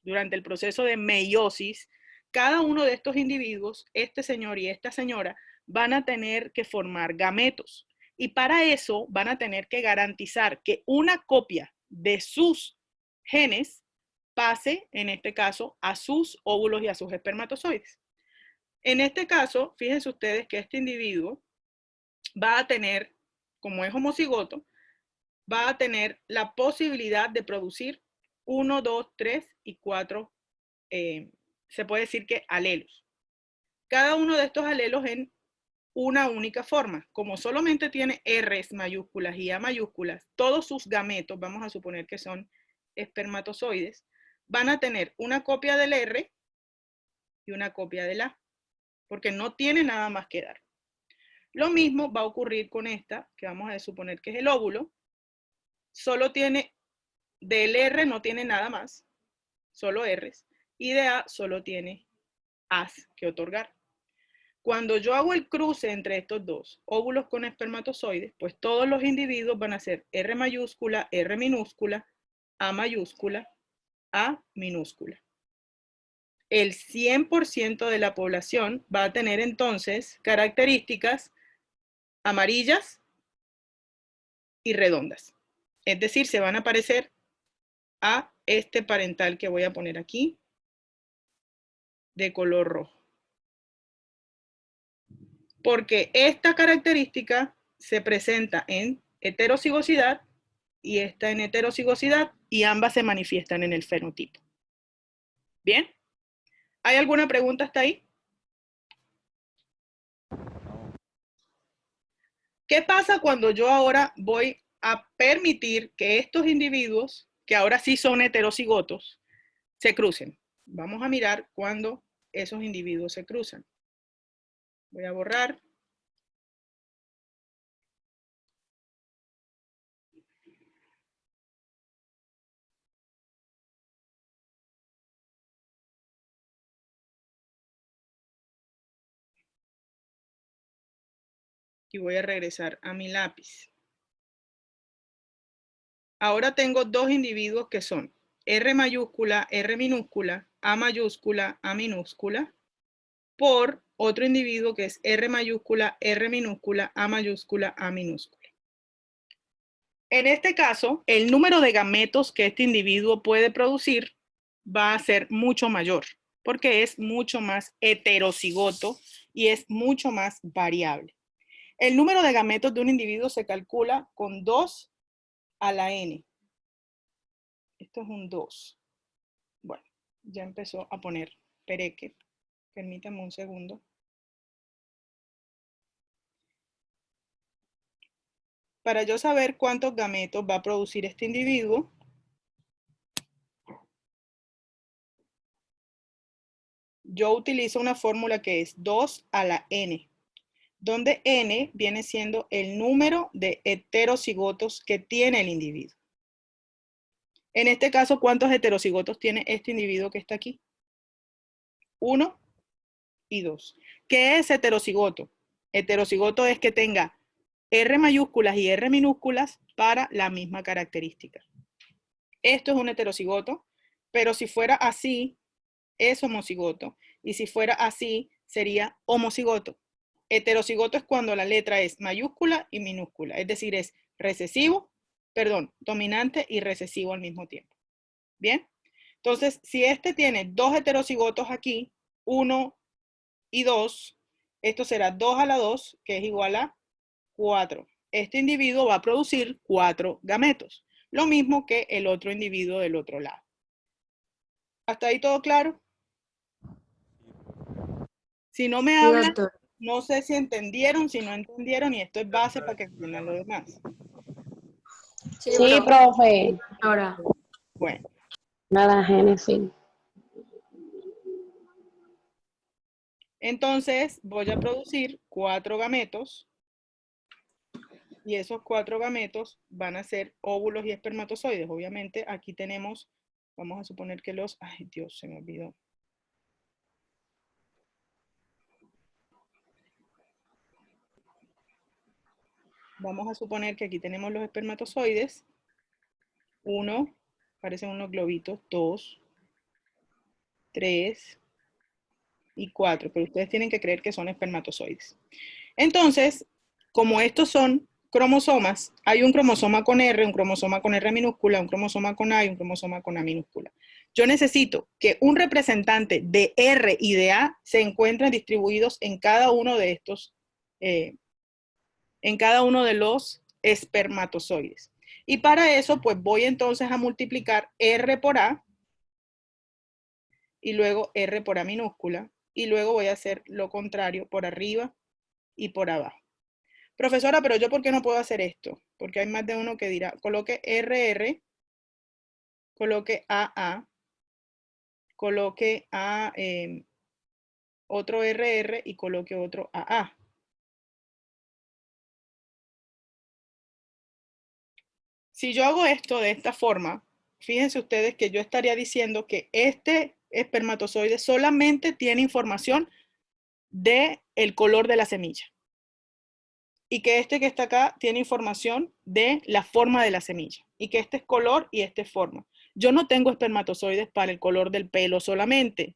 [SPEAKER 1] durante el proceso de meiosis, cada uno de estos individuos, este señor y esta señora, van a tener que formar gametos. Y para eso van a tener que garantizar que una copia de sus genes pase, en este caso, a sus óvulos y a sus espermatozoides. En este caso, fíjense ustedes que este individuo va a tener, como es homocigoto, va a tener la posibilidad de producir 1, 2, 3 y 4, se puede decir que alelos. Cada uno de estos alelos en una única forma. Como solamente tiene R's mayúsculas y A mayúsculas, todos sus gametos, vamos a suponer que son espermatozoides, van a tener una copia del R y una copia del A, porque no tiene nada más que dar. Lo mismo va a ocurrir con esta, que vamos a suponer que es el óvulo. Solo tiene, del R no tiene nada más, solo R's, y de A solo tiene A's que otorgar. Cuando yo hago el cruce entre estos dos, óvulos con espermatozoides, pues todos los individuos van a ser R mayúscula, R minúscula, A mayúscula, A minúscula. El 100% de la población va a tener entonces características amarillas y redondas. Es decir, se van a parecer a este parental que voy a poner aquí, de color rojo. Porque esta característica se presenta en heterocigosidad y esta en heterocigosidad, y ambas se manifiestan en el fenotipo. ¿Bien? ¿Hay alguna pregunta hasta ahí? ¿Qué pasa cuando yo ahora voy a permitir que estos individuos, que ahora sí son heterocigotos, se crucen? Vamos a mirar cuando esos individuos se cruzan. Voy a borrar. Y voy a regresar a mi lápiz. Ahora tengo dos individuos que son R mayúscula, R minúscula, A mayúscula, A minúscula, por otro individuo que es R mayúscula, R minúscula, A mayúscula, A minúscula. En este caso, el número de gametos que este individuo puede producir va a ser mucho mayor, porque es mucho más heterocigoto y es mucho más variable. El número de gametos de un individuo se calcula con 2 a la n. Esto es un 2. Bueno, ya empezó a poner pereque. Permítanme un segundo. Para yo saber cuántos gametos va a producir este individuo, yo utilizo una fórmula que es 2 a la n, donde n viene siendo el número de heterocigotos que tiene el individuo. En este caso, ¿cuántos heterocigotos tiene este individuo que está aquí? 1 y 2. ¿Qué es heterocigoto? Heterocigoto es que tenga R mayúsculas y R minúsculas para la misma característica. Esto es un heterocigoto, pero si fuera así, es homocigoto. Y si fuera así, sería homocigoto. Heterocigoto es cuando la letra es mayúscula y minúscula, es decir, es dominante y recesivo al mismo tiempo. ¿Bien? Entonces, si este tiene dos heterocigotos aquí, 1 y 2, esto será 2 a la 2, que es igual a 4. Este individuo va a producir 4 gametos, lo mismo que el otro individuo del otro lado. ¿Hasta ahí todo claro? Si no me hablan, no sé si entendieron, si no entendieron, y esto es base para que entiendan lo demás.
[SPEAKER 2] Sí, profe.
[SPEAKER 5] Ahora.
[SPEAKER 1] Bueno.
[SPEAKER 2] Nada, Génesis.
[SPEAKER 1] Entonces voy a producir 4 gametos y esos 4 gametos van a ser óvulos y espermatozoides. Obviamente aquí tenemos, vamos a suponer que los, ay Dios, se me olvidó. Vamos a suponer que aquí tenemos los espermatozoides. 1, parecen unos globitos, 2, 3 y 4, pero ustedes tienen que creer que son espermatozoides. Entonces, como estos son cromosomas, hay un cromosoma con R, un cromosoma con R minúscula, un cromosoma con A y un cromosoma con A minúscula. Yo necesito que un representante de R y de A se encuentren distribuidos en cada uno de estos, en cada uno de los espermatozoides. Y para eso, pues voy entonces a multiplicar R por A, y luego R por A minúscula, y luego voy a hacer lo contrario por arriba y por abajo. Profesora, pero yo ¿por qué no puedo hacer esto? Porque hay más de uno que dirá, coloque RR, coloque AA, coloque a otro RR y coloque otro AA. Si yo hago esto de esta forma, fíjense ustedes que yo estaría diciendo que este espermatozoide solamente tiene información del color de la semilla. Y que este que está acá tiene información de la forma de la semilla. Y que este es color y este es forma. Yo no tengo espermatozoides para el color del pelo solamente.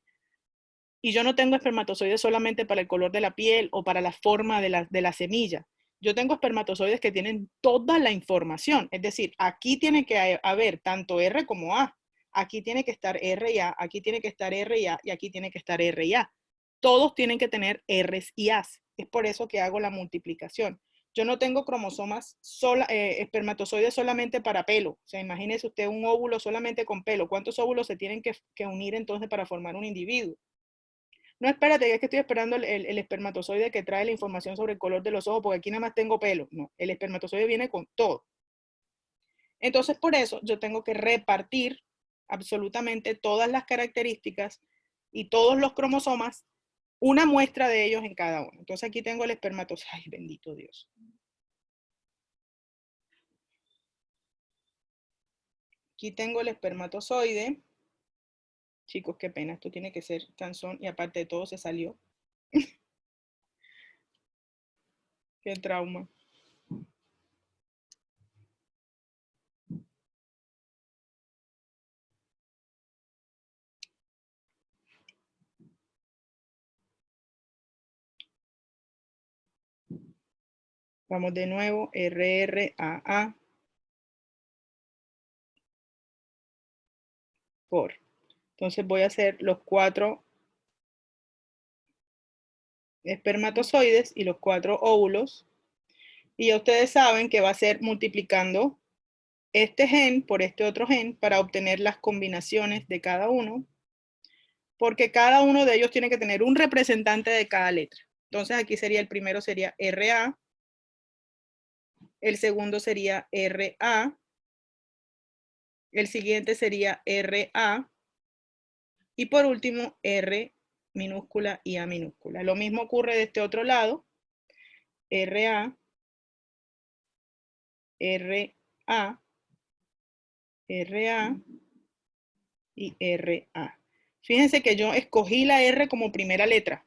[SPEAKER 1] Y yo no tengo espermatozoides solamente para el color de la piel o para la forma de la semilla. Yo tengo espermatozoides que tienen toda la información. Es decir, aquí tiene que haber tanto R como A. Aquí tiene que estar R y A, aquí tiene que estar R y A, y aquí tiene que estar R y A. Todos tienen que tener R's y A's. Es por eso que hago la multiplicación. Yo no tengo cromosomas, espermatozoides solamente para pelo. O sea, imagínese usted un óvulo solamente con pelo. ¿Cuántos óvulos se tienen que unir entonces para formar un individuo? No, espérate, es que estoy esperando el espermatozoide que trae la información sobre el color de los ojos, porque aquí nada más tengo pelo. No, el espermatozoide viene con todo. Entonces, por eso yo tengo que repartir absolutamente todas las características y todos los cromosomas, una muestra de ellos en cada uno. Entonces aquí tengo el espermatozoide. Ay, bendito Dios. Aquí tengo el espermatozoide. Chicos, qué pena, esto tiene que ser canzón y aparte de todo se salió. Qué trauma. Vamos de nuevo, RRAA por. Entonces voy a hacer los 4 espermatozoides y los 4 óvulos. Y ya ustedes saben que va a ser multiplicando este gen por este otro gen para obtener las combinaciones de cada uno, porque cada uno de ellos tiene que tener un representante de cada letra. Entonces aquí sería el primero sería RA, el segundo sería RA, el siguiente sería RA y por último R minúscula y A minúscula. Lo mismo ocurre de este otro lado, RA, RA, RA y RA. Fíjense que yo escogí la R como primera letra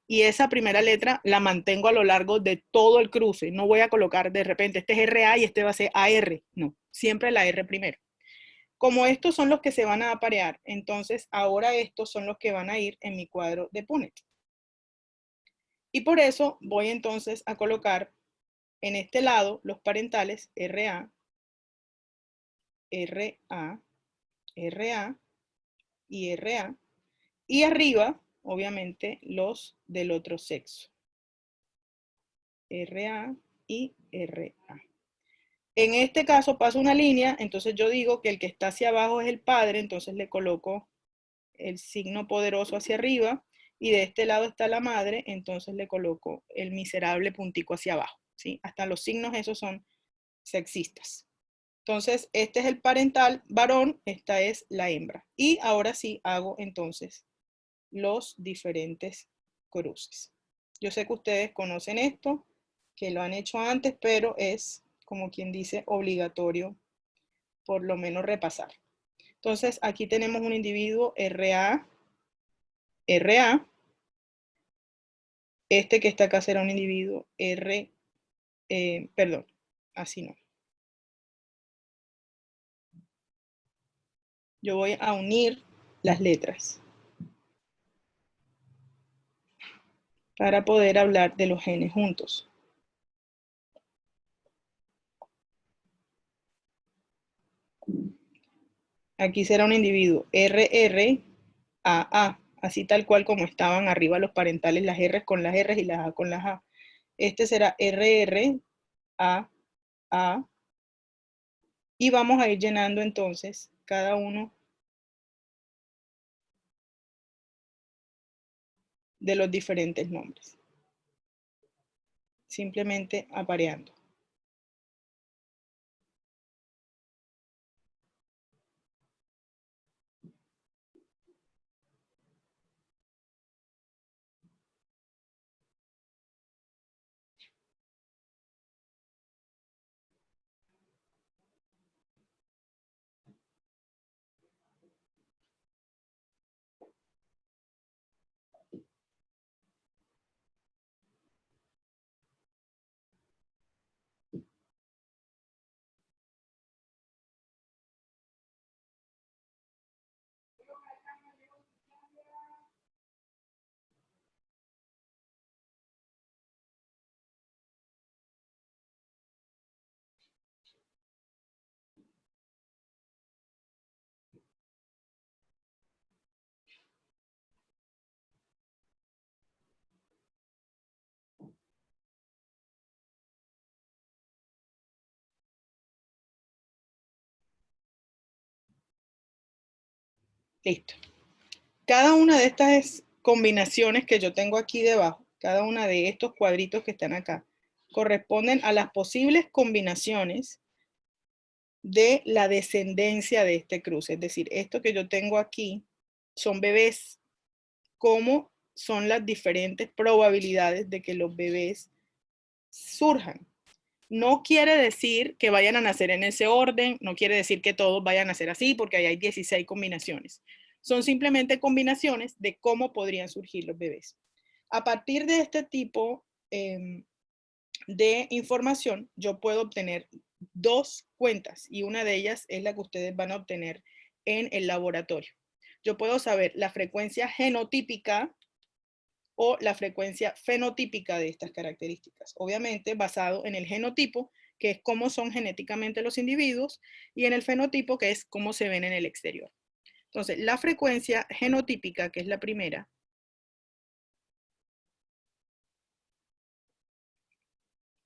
[SPEAKER 1] y esa primera letra la mantengo a lo largo de todo el cruce. No voy a colocar de repente este es RA y este va a ser AR. No, siempre la R primero. Como estos son los que se van a aparear, entonces ahora estos son los que van a ir en mi cuadro de Punnett. Y por eso voy entonces a colocar en este lado los parentales RA, RA, RA y RA. Y arriba, obviamente, los del otro sexo. RA y RA. En este caso paso una línea, entonces yo digo que el que está hacia abajo es el padre, entonces le coloco el signo poderoso hacia arriba, y de este lado está la madre, entonces le coloco el miserable puntico hacia abajo, ¿sí? Hasta los signos esos son sexistas. Entonces, este es el parental varón, esta es la hembra. Y ahora sí hago entonces los diferentes cruces. Yo sé que ustedes conocen esto, que lo han hecho antes, pero es, como quien dice, obligatorio por lo menos repasar. Entonces, aquí tenemos un individuo RA, RA. Este que está acá será un individuo perdón, así no. Yo voy a unir las letras para poder hablar de los genes juntos. Aquí será un individuo RRAA, así tal cual como estaban arriba los parentales, las R con las R y las A con las A. Este será RRAA. Y vamos a ir llenando entonces cada uno de los diferentes nombres. Simplemente apareando. Listo. Cada una de estas combinaciones que yo tengo aquí debajo, cada una de estos cuadritos que están acá, corresponden a las posibles combinaciones de la descendencia de este cruce. Es decir, esto que yo tengo aquí son bebés. ¿Cómo son las diferentes probabilidades de que los bebés surjan? No quiere decir que vayan a nacer en ese orden, no quiere decir que todos vayan a nacer así, porque ahí hay 16 combinaciones. Son simplemente combinaciones de cómo podrían surgir los bebés. A partir de este tipo de información, yo puedo obtener dos cuentas y una de ellas es la que ustedes van a obtener en el laboratorio. Yo puedo saber la frecuencia genotípica o la frecuencia fenotípica de estas características. Obviamente basado en el genotipo, que es cómo son genéticamente los individuos, y en el fenotipo, que es cómo se ven en el exterior. Entonces, la frecuencia genotípica, que es la primera,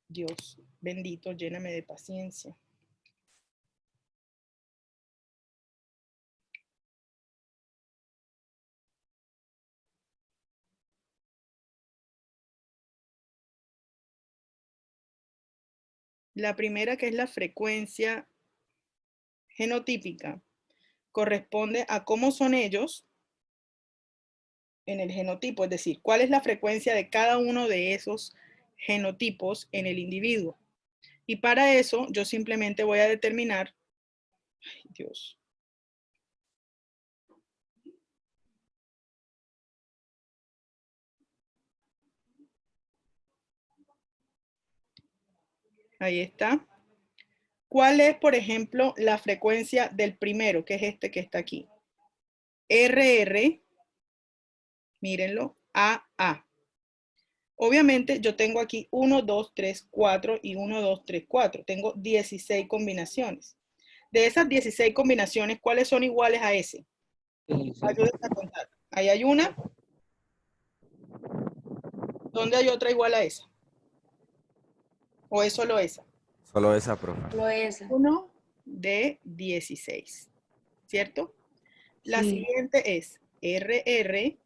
[SPEAKER 1] Dios bendito, lléname de paciencia. La primera, que es la frecuencia genotípica, corresponde a cómo son ellos en el genotipo, es decir, cuál es la frecuencia de cada uno de esos genotipos en el individuo. Y para eso yo simplemente voy a determinar, ay, Dios, ahí está. ¿Cuál es, por ejemplo, la frecuencia del primero, que es este que está aquí? RR, mírenlo, AA. Obviamente yo tengo aquí 1, 2, 3, 4 y 1, 2, 3, 4. Tengo 16 combinaciones. De esas 16 combinaciones, ¿cuáles son iguales a ese? Ayúdenme a contar. Ahí hay una. ¿Dónde hay otra igual a esa? ¿O es solo esa?
[SPEAKER 4] Solo esa, profe.
[SPEAKER 2] Lo es.
[SPEAKER 1] 1 de 16, ¿cierto? La
[SPEAKER 2] Sí.
[SPEAKER 1] siguiente es RRAA.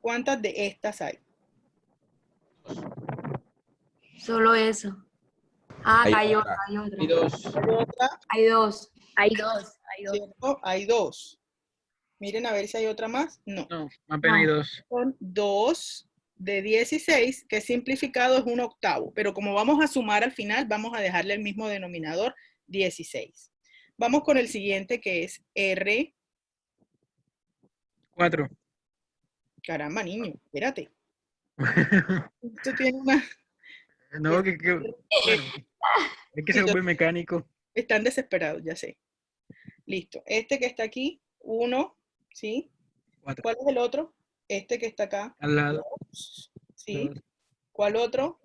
[SPEAKER 1] ¿Cuántas de estas hay?
[SPEAKER 2] Solo eso. Ah,
[SPEAKER 4] Hay
[SPEAKER 2] cayó,
[SPEAKER 4] otra.
[SPEAKER 2] hay otra.
[SPEAKER 3] Y dos.
[SPEAKER 1] Hay otra,
[SPEAKER 2] Hay dos. Hay dos. Hay dos.
[SPEAKER 1] ¿cierto? Hay dos. Miren a ver si hay otra más. No.
[SPEAKER 3] No, apenas hay
[SPEAKER 2] No.
[SPEAKER 3] dos.
[SPEAKER 1] Son 2 de 16, que simplificado es un octavo. Pero como vamos a sumar al final, vamos a dejarle el mismo denominador, 16. Vamos con el siguiente, que es R.
[SPEAKER 3] Cuatro.
[SPEAKER 1] Caramba, niño, espérate. Esto tiene una...
[SPEAKER 3] No, bueno, es que
[SPEAKER 1] Sí,
[SPEAKER 3] se vuelve mecánico.
[SPEAKER 1] están desesperados, ya sé. Listo. Este que está aquí, 1, ¿sí?
[SPEAKER 3] Cuatro.
[SPEAKER 1] ¿Cuál es el otro? Este que está acá,
[SPEAKER 3] Al lado.
[SPEAKER 1] 2, ¿sí?
[SPEAKER 3] Dos.
[SPEAKER 1] ¿Cuál otro?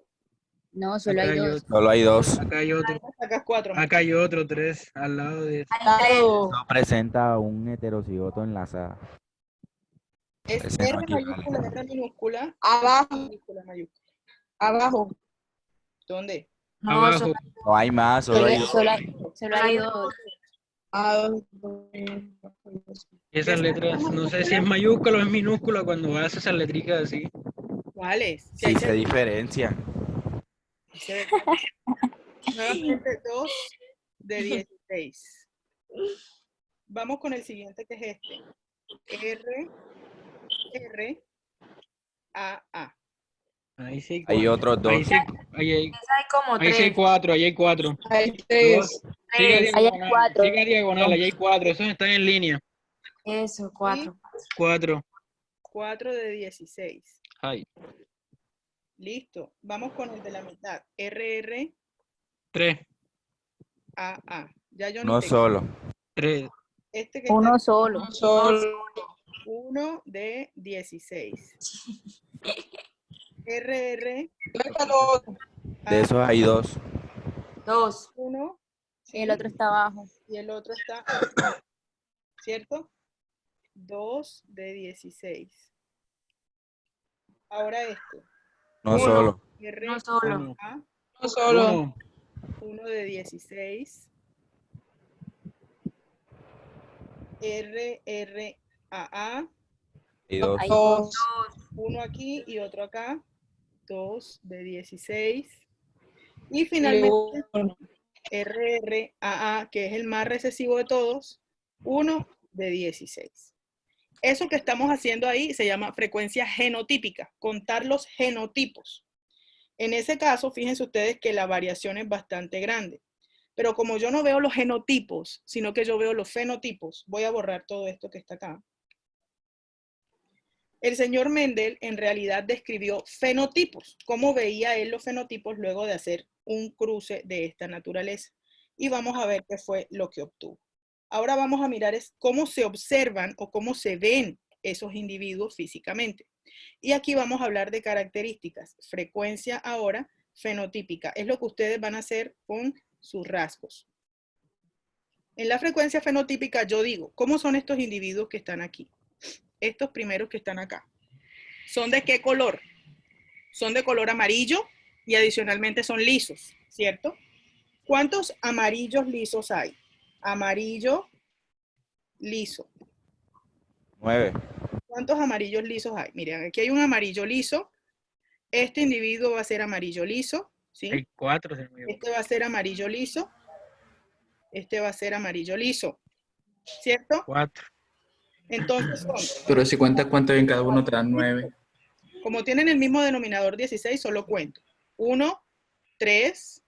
[SPEAKER 2] No, solo
[SPEAKER 3] Acá
[SPEAKER 2] hay
[SPEAKER 3] hay
[SPEAKER 2] dos.
[SPEAKER 3] otro.
[SPEAKER 4] Solo hay dos.
[SPEAKER 3] Acá hay otro.
[SPEAKER 1] Sacas 4.
[SPEAKER 3] Acá hay otro, 3, al lado de...
[SPEAKER 5] Claro.
[SPEAKER 4] No presenta un heterocigoto enlazado.
[SPEAKER 1] Es
[SPEAKER 4] Ese no
[SPEAKER 1] R
[SPEAKER 4] equivale.
[SPEAKER 1] mayúscula, R minúscula,
[SPEAKER 5] Abajo,
[SPEAKER 1] mayúscula, mayúscula.
[SPEAKER 5] abajo.
[SPEAKER 1] ¿Dónde?
[SPEAKER 2] No,
[SPEAKER 3] Abajo.
[SPEAKER 4] No hay más, solo hay dos.
[SPEAKER 2] solo hay dos.
[SPEAKER 5] Ah,
[SPEAKER 3] Esas letras, no sé si es mayúscula o es minúscula cuando haces esas letricas así.
[SPEAKER 1] ¿Cuáles? Si
[SPEAKER 4] Sí
[SPEAKER 1] ahí
[SPEAKER 4] se diferencia.
[SPEAKER 1] se ve. Nuevamente 2 de 16. Vamos con el siguiente que es este. R, R, A, A.
[SPEAKER 3] Ahí sí
[SPEAKER 4] Hay
[SPEAKER 3] cuatro.
[SPEAKER 4] otros dos.
[SPEAKER 3] Ahí sí,
[SPEAKER 2] Esa hay como
[SPEAKER 3] ahí sí hay
[SPEAKER 2] tres.
[SPEAKER 3] cuatro, ahí hay cuatro.
[SPEAKER 5] hay
[SPEAKER 3] Dos.
[SPEAKER 5] tres.
[SPEAKER 3] Sigue
[SPEAKER 2] Tres. Ahí hay
[SPEAKER 3] diagonal,
[SPEAKER 2] cuatro.
[SPEAKER 3] sigue diagonal, ahí hay cuatro. Esos están en línea.
[SPEAKER 2] Eso, cuatro.
[SPEAKER 3] Cuatro.
[SPEAKER 1] 4 de 16.
[SPEAKER 3] Ay.
[SPEAKER 1] Listo. Vamos con el de la mitad. R, R,
[SPEAKER 3] Tres.
[SPEAKER 1] A, A. Ya yo
[SPEAKER 4] No solo.
[SPEAKER 3] Tres.
[SPEAKER 1] Este que
[SPEAKER 2] Uno
[SPEAKER 1] está
[SPEAKER 2] solo.
[SPEAKER 5] Solo.
[SPEAKER 1] 1 de 16. R, R,
[SPEAKER 4] De esos hay dos.
[SPEAKER 2] Dos.
[SPEAKER 1] 1
[SPEAKER 2] Y el otro está abajo.
[SPEAKER 1] y el otro está, ¿cierto? 2 de 16. Ahora este.
[SPEAKER 4] No
[SPEAKER 2] Uno.
[SPEAKER 4] solo.
[SPEAKER 1] R,
[SPEAKER 2] Uno solo.
[SPEAKER 3] Uno.
[SPEAKER 1] A,
[SPEAKER 5] Solo.
[SPEAKER 3] Uno.
[SPEAKER 1] 1 de 16. R, R, A,
[SPEAKER 4] Hay dos.
[SPEAKER 2] Hay
[SPEAKER 5] Dos.
[SPEAKER 1] uno aquí y otro acá. 2 de 16. Y finalmente
[SPEAKER 5] Uno.
[SPEAKER 1] R, R, A, que es el más recesivo de todos, 1 de 16. Eso que estamos haciendo ahí se llama frecuencia genotípica, contar los genotipos. En ese caso, fíjense ustedes que la variación es bastante grande. Pero como yo no veo los genotipos, sino que yo veo los fenotipos, voy a borrar todo esto que está acá. El señor Mendel en realidad describió fenotipos, cómo veía él los fenotipos luego de hacer un cruce de esta naturaleza. Y vamos a ver qué fue lo que obtuvo. Ahora vamos a mirar cómo se observan o cómo se ven esos individuos físicamente. Y aquí vamos a hablar de características. Frecuencia ahora fenotípica. Es lo que ustedes van a hacer con sus rasgos. En la frecuencia fenotípica yo digo, ¿cómo son estos individuos que están aquí? Estos primeros que están acá. ¿Son de qué color? Son de color amarillo y adicionalmente son lisos, ¿cierto? ¿Cuántos amarillos lisos hay? Amarillo liso.
[SPEAKER 4] 9.
[SPEAKER 1] ¿Cuántos amarillos lisos hay? Miren, aquí hay un amarillo liso. Este individuo va a ser amarillo liso, ¿sí?
[SPEAKER 3] Hay cuatro. Se me
[SPEAKER 1] Este va a ser amarillo liso. Este va a ser amarillo liso, ¿cierto?
[SPEAKER 3] Cuatro.
[SPEAKER 1] Entonces son,
[SPEAKER 6] Pero si cuentas cuánto hay en cada uno, te dan 9.
[SPEAKER 1] como tienen el mismo denominador 16, solo cuento. 1, 3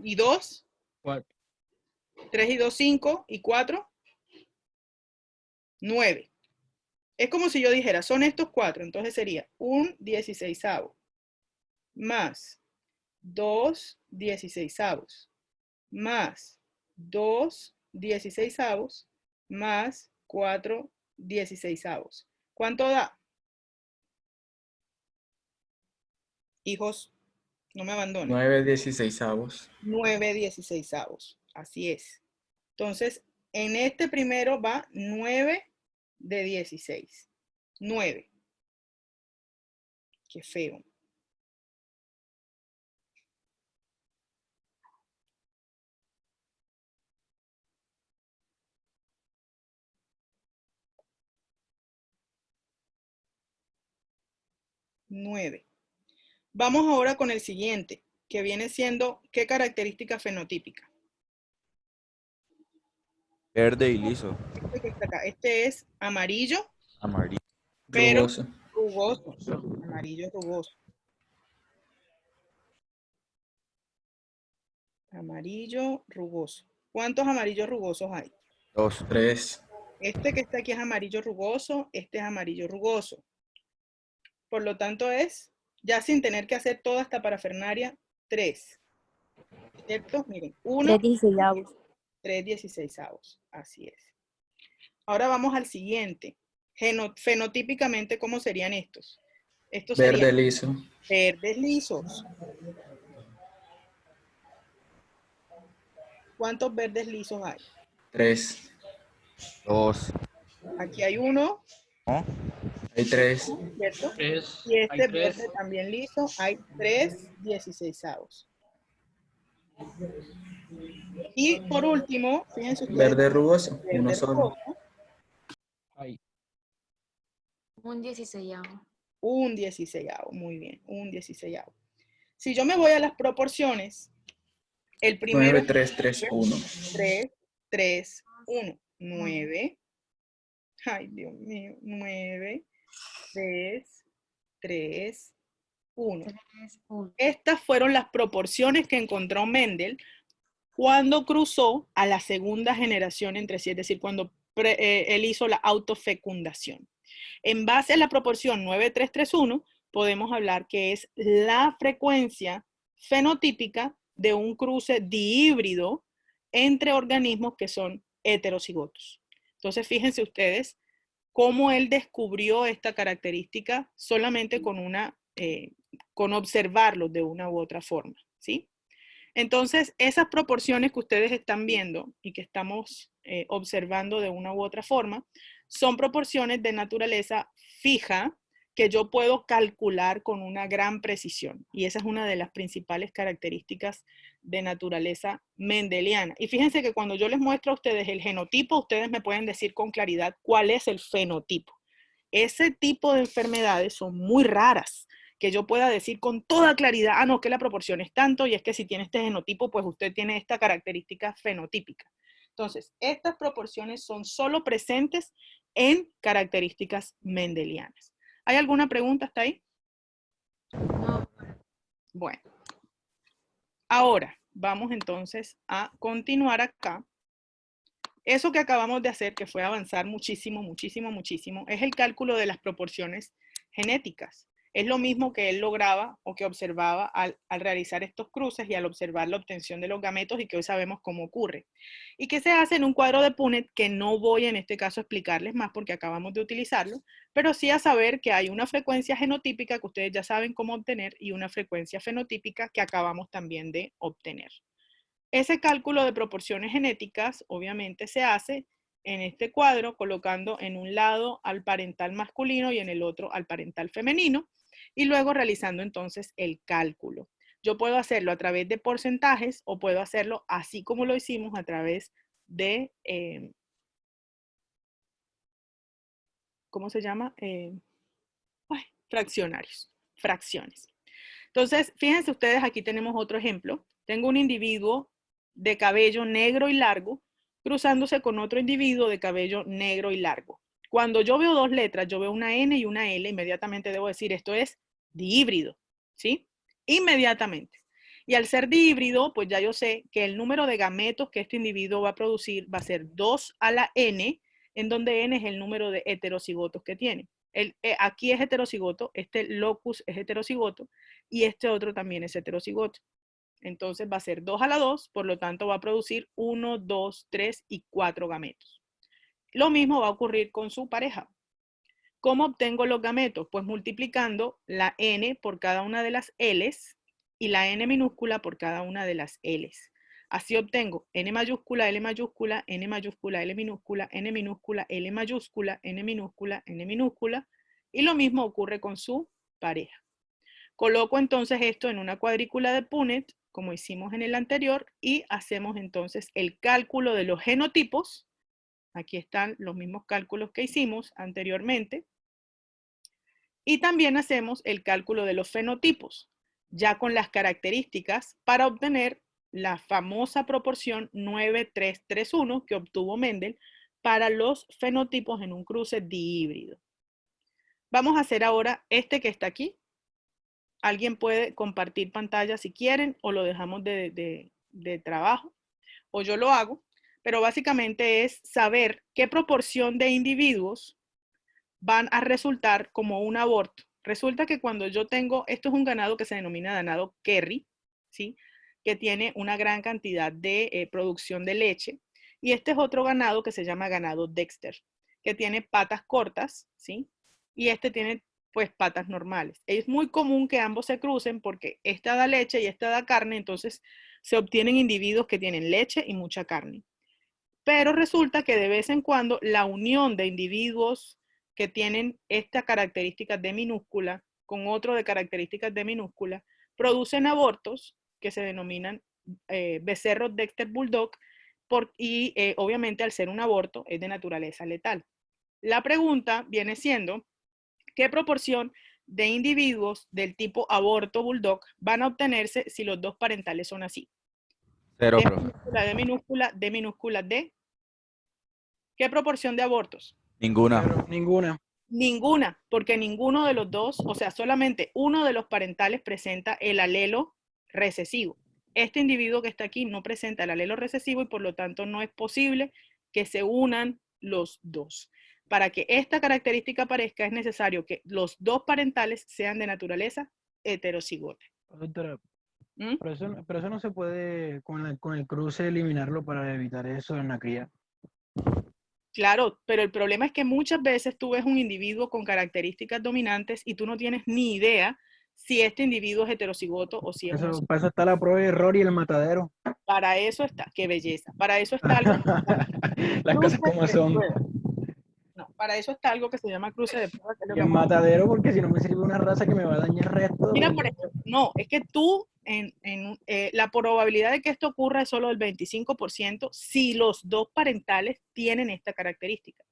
[SPEAKER 1] y 2.
[SPEAKER 3] Cuatro.
[SPEAKER 1] 3 y 2, 5 y 4, 9. Es como si yo dijera, son estos 4, entonces sería un 16avo más 2 16avos más 2 16avos más 4 16avos. ¿Cuánto da? Hijos, no me abandonen.
[SPEAKER 6] 9 16avos.
[SPEAKER 1] 9 16avos. Así es. Entonces, en este primero va 9 de 16. 9. Qué feo. Nueve. Vamos ahora con el siguiente, que viene siendo, ¿qué característica fenotípica?
[SPEAKER 4] Verde y liso.
[SPEAKER 1] Este que está acá. Este es amarillo,
[SPEAKER 4] Amarillo.
[SPEAKER 1] pero
[SPEAKER 6] Rugoso.
[SPEAKER 1] rugoso. Amarillo rugoso. Amarillo rugoso. ¿Cuántos amarillos rugosos hay?
[SPEAKER 4] 2.
[SPEAKER 6] 3.
[SPEAKER 1] Este que está aquí es amarillo rugoso, este es amarillo rugoso. Por lo tanto es, ya sin tener que hacer toda esta parafernaria, 3. ¿Cierto? Miren, 1,
[SPEAKER 2] 3 16avos.
[SPEAKER 1] 3 16avos. Así es. Ahora vamos al siguiente. Fenotípicamente, ¿cómo serían estos? Esto
[SPEAKER 6] Verde
[SPEAKER 1] sería
[SPEAKER 6] liso.
[SPEAKER 1] verdes lisos. ¿Cuántos verdes lisos hay?
[SPEAKER 6] 3.
[SPEAKER 4] 2.
[SPEAKER 1] Aquí hay uno,
[SPEAKER 4] ¿No?
[SPEAKER 6] Hay 3.
[SPEAKER 1] ¿cierto?
[SPEAKER 3] Tres.
[SPEAKER 1] Y
[SPEAKER 3] Hay
[SPEAKER 1] este
[SPEAKER 3] tres.
[SPEAKER 1] verde también liso, hay 3 16avos. Y por último, fíjense ustedes,
[SPEAKER 6] Verde rugoso. Uno
[SPEAKER 1] verde
[SPEAKER 6] solo.
[SPEAKER 1] rojo,
[SPEAKER 3] Hay.
[SPEAKER 2] Un 16avo.
[SPEAKER 1] un 16avo, muy bien, un 16avo. Si yo me voy a las proporciones, el primero
[SPEAKER 6] 9, 3, 3, 1.
[SPEAKER 1] 3, 3, 1, 9. Ay, Dios mío, 9, 3, 3, 1.
[SPEAKER 2] 3, 1.
[SPEAKER 1] Estas fueron las proporciones que encontró Mendel cuando cruzó a la segunda generación entre sí, es decir, cuando él hizo la autofecundación. En base a la proporción 9331, podemos hablar que es la frecuencia fenotípica de un cruce dihíbrido entre organismos que son heterocigotos. Entonces, fíjense ustedes cómo él descubrió esta característica solamente con observarlo de una u otra forma, ¿sí? Entonces, esas proporciones que ustedes están viendo y que estamos observando de una u otra forma, son proporciones de naturaleza fija que yo puedo calcular con una gran precisión. Y esa es una de las principales características de naturaleza mendeliana. Y fíjense que cuando yo les muestro a ustedes el genotipo, ustedes me pueden decir con claridad cuál es el fenotipo. Ese tipo de enfermedades son muy raras, que yo pueda decir con toda claridad, ah, no, que la proporción es tanto, y es que si tiene este genotipo, pues usted tiene esta característica fenotípica. Entonces, estas proporciones son solo presentes en características mendelianas. ¿Hay alguna pregunta hasta ahí?
[SPEAKER 2] No.
[SPEAKER 1] Bueno. Ahora, vamos entonces a continuar acá. Eso que acabamos de hacer, que fue avanzar muchísimo, muchísimo, muchísimo, es el cálculo de las proporciones genéticas. Es lo mismo que él lograba o que observaba al realizar estos cruces y al observar la obtención de los gametos y que hoy sabemos cómo ocurre. Y que se hace en un cuadro de Punnett que no voy en este caso a explicarles más porque acabamos de utilizarlo, pero sí a saber que hay una frecuencia genotípica que ustedes ya saben cómo obtener y una frecuencia fenotípica que acabamos también de obtener. Ese cálculo de proporciones genéticas obviamente se hace en este cuadro colocando en un lado al parental masculino y en el otro al parental femenino y luego realizando entonces el cálculo. Yo puedo hacerlo a través de porcentajes o puedo hacerlo así como lo hicimos a través de, ¿cómo se llama? Fraccionarios, fracciones. Entonces, fíjense ustedes, aquí tenemos otro ejemplo. Tengo un individuo de cabello negro y largo cruzándose con otro individuo de cabello negro y largo. Cuando yo veo dos letras, yo veo una N y una L, inmediatamente debo decir, esto es dihíbrido, ¿sí? Inmediatamente. Y al ser dihíbrido, pues ya yo sé que el número de gametos que este individuo va a producir va a ser 2 a la N, en donde N es el número de heterocigotos que tiene. Aquí es heterocigoto, este locus es heterocigoto, y este otro también es heterocigoto. Entonces va a ser 2 a la 2, por lo tanto va a producir 1, 2, 3 y 4 gametos. Lo mismo va a ocurrir con su pareja. ¿Cómo obtengo los gametos? Pues multiplicando la N por cada una de las L's y la N minúscula por cada una de las L's. Así obtengo N mayúscula, L mayúscula, N mayúscula, L minúscula, N minúscula, L mayúscula, N minúscula, N minúscula, y lo mismo ocurre con su pareja. Coloco entonces esto en una cuadrícula de Punnett, como hicimos en el anterior, y hacemos entonces el cálculo de los genotipos. Aquí están los mismos cálculos que hicimos anteriormente. Y también hacemos el cálculo de los fenotipos, ya con las características para obtener la famosa proporción 9331 que obtuvo Mendel para los fenotipos en un cruce dihíbrido. Vamos a hacer ahora este que está aquí. Alguien puede compartir pantalla si quieren o lo dejamos de trabajo o yo lo hago, pero básicamente es saber qué proporción de individuos van a resultar como un aborto. Resulta que cuando yo tengo, esto es un ganado que se denomina ganado Kerry, ¿sí? Que tiene una gran cantidad de producción de leche, y este es otro ganado que se llama ganado Dexter, que tiene patas cortas, ¿sí? Y este tiene Pues patas normales. Es muy común que ambos se crucen porque esta da leche y esta da carne, entonces se obtienen individuos que tienen leche y mucha carne. Pero resulta que de vez en cuando la unión de individuos que tienen esta característica de minúscula con otro de características de minúscula producen abortos que se denominan becerros Dexter Bulldog y obviamente al ser un aborto es de naturaleza letal. La pregunta viene siendo, ¿qué proporción de individuos del tipo aborto bulldog van a obtenerse si los dos parentales son así?
[SPEAKER 4] Cero,
[SPEAKER 1] D
[SPEAKER 4] profe.
[SPEAKER 1] minúscula, D minúscula, D minúscula, D. ¿Qué proporción de abortos?
[SPEAKER 4] Ninguna.
[SPEAKER 3] Pero ninguna.
[SPEAKER 1] Ninguna, porque ninguno de los dos, o sea, solamente uno de los parentales presenta el alelo recesivo. Este individuo que está aquí no presenta el alelo recesivo y por lo tanto no es posible que se unan los dos. Para que esta característica aparezca es necesario que los dos parentales sean de naturaleza heterocigote.
[SPEAKER 3] Doctora,
[SPEAKER 1] ¿Mm?
[SPEAKER 3] pero eso no se puede con el cruce eliminarlo para evitar eso en la cría.
[SPEAKER 1] Claro, pero el problema es que muchas veces tú ves un individuo con características dominantes y tú no tienes ni idea si este individuo es heterocigoto o si es homocigoto.
[SPEAKER 3] Para eso está la prueba de error y el matadero.
[SPEAKER 1] Para eso está, qué belleza. Para eso está algo que se llama
[SPEAKER 3] Las
[SPEAKER 1] cruce
[SPEAKER 3] cosas como
[SPEAKER 1] de
[SPEAKER 3] son.
[SPEAKER 1] prueba. No, para eso está algo que se llama cruce de prueba. Que es lo
[SPEAKER 3] Y
[SPEAKER 1] que
[SPEAKER 3] el
[SPEAKER 1] vamos a-
[SPEAKER 3] matadero, porque si no me sirve una raza que me va a dañar el resto.
[SPEAKER 1] Mira, por ejemplo, no, es que tú, la probabilidad de que esto ocurra es solo del 25% si los dos parentales tienen esta característica.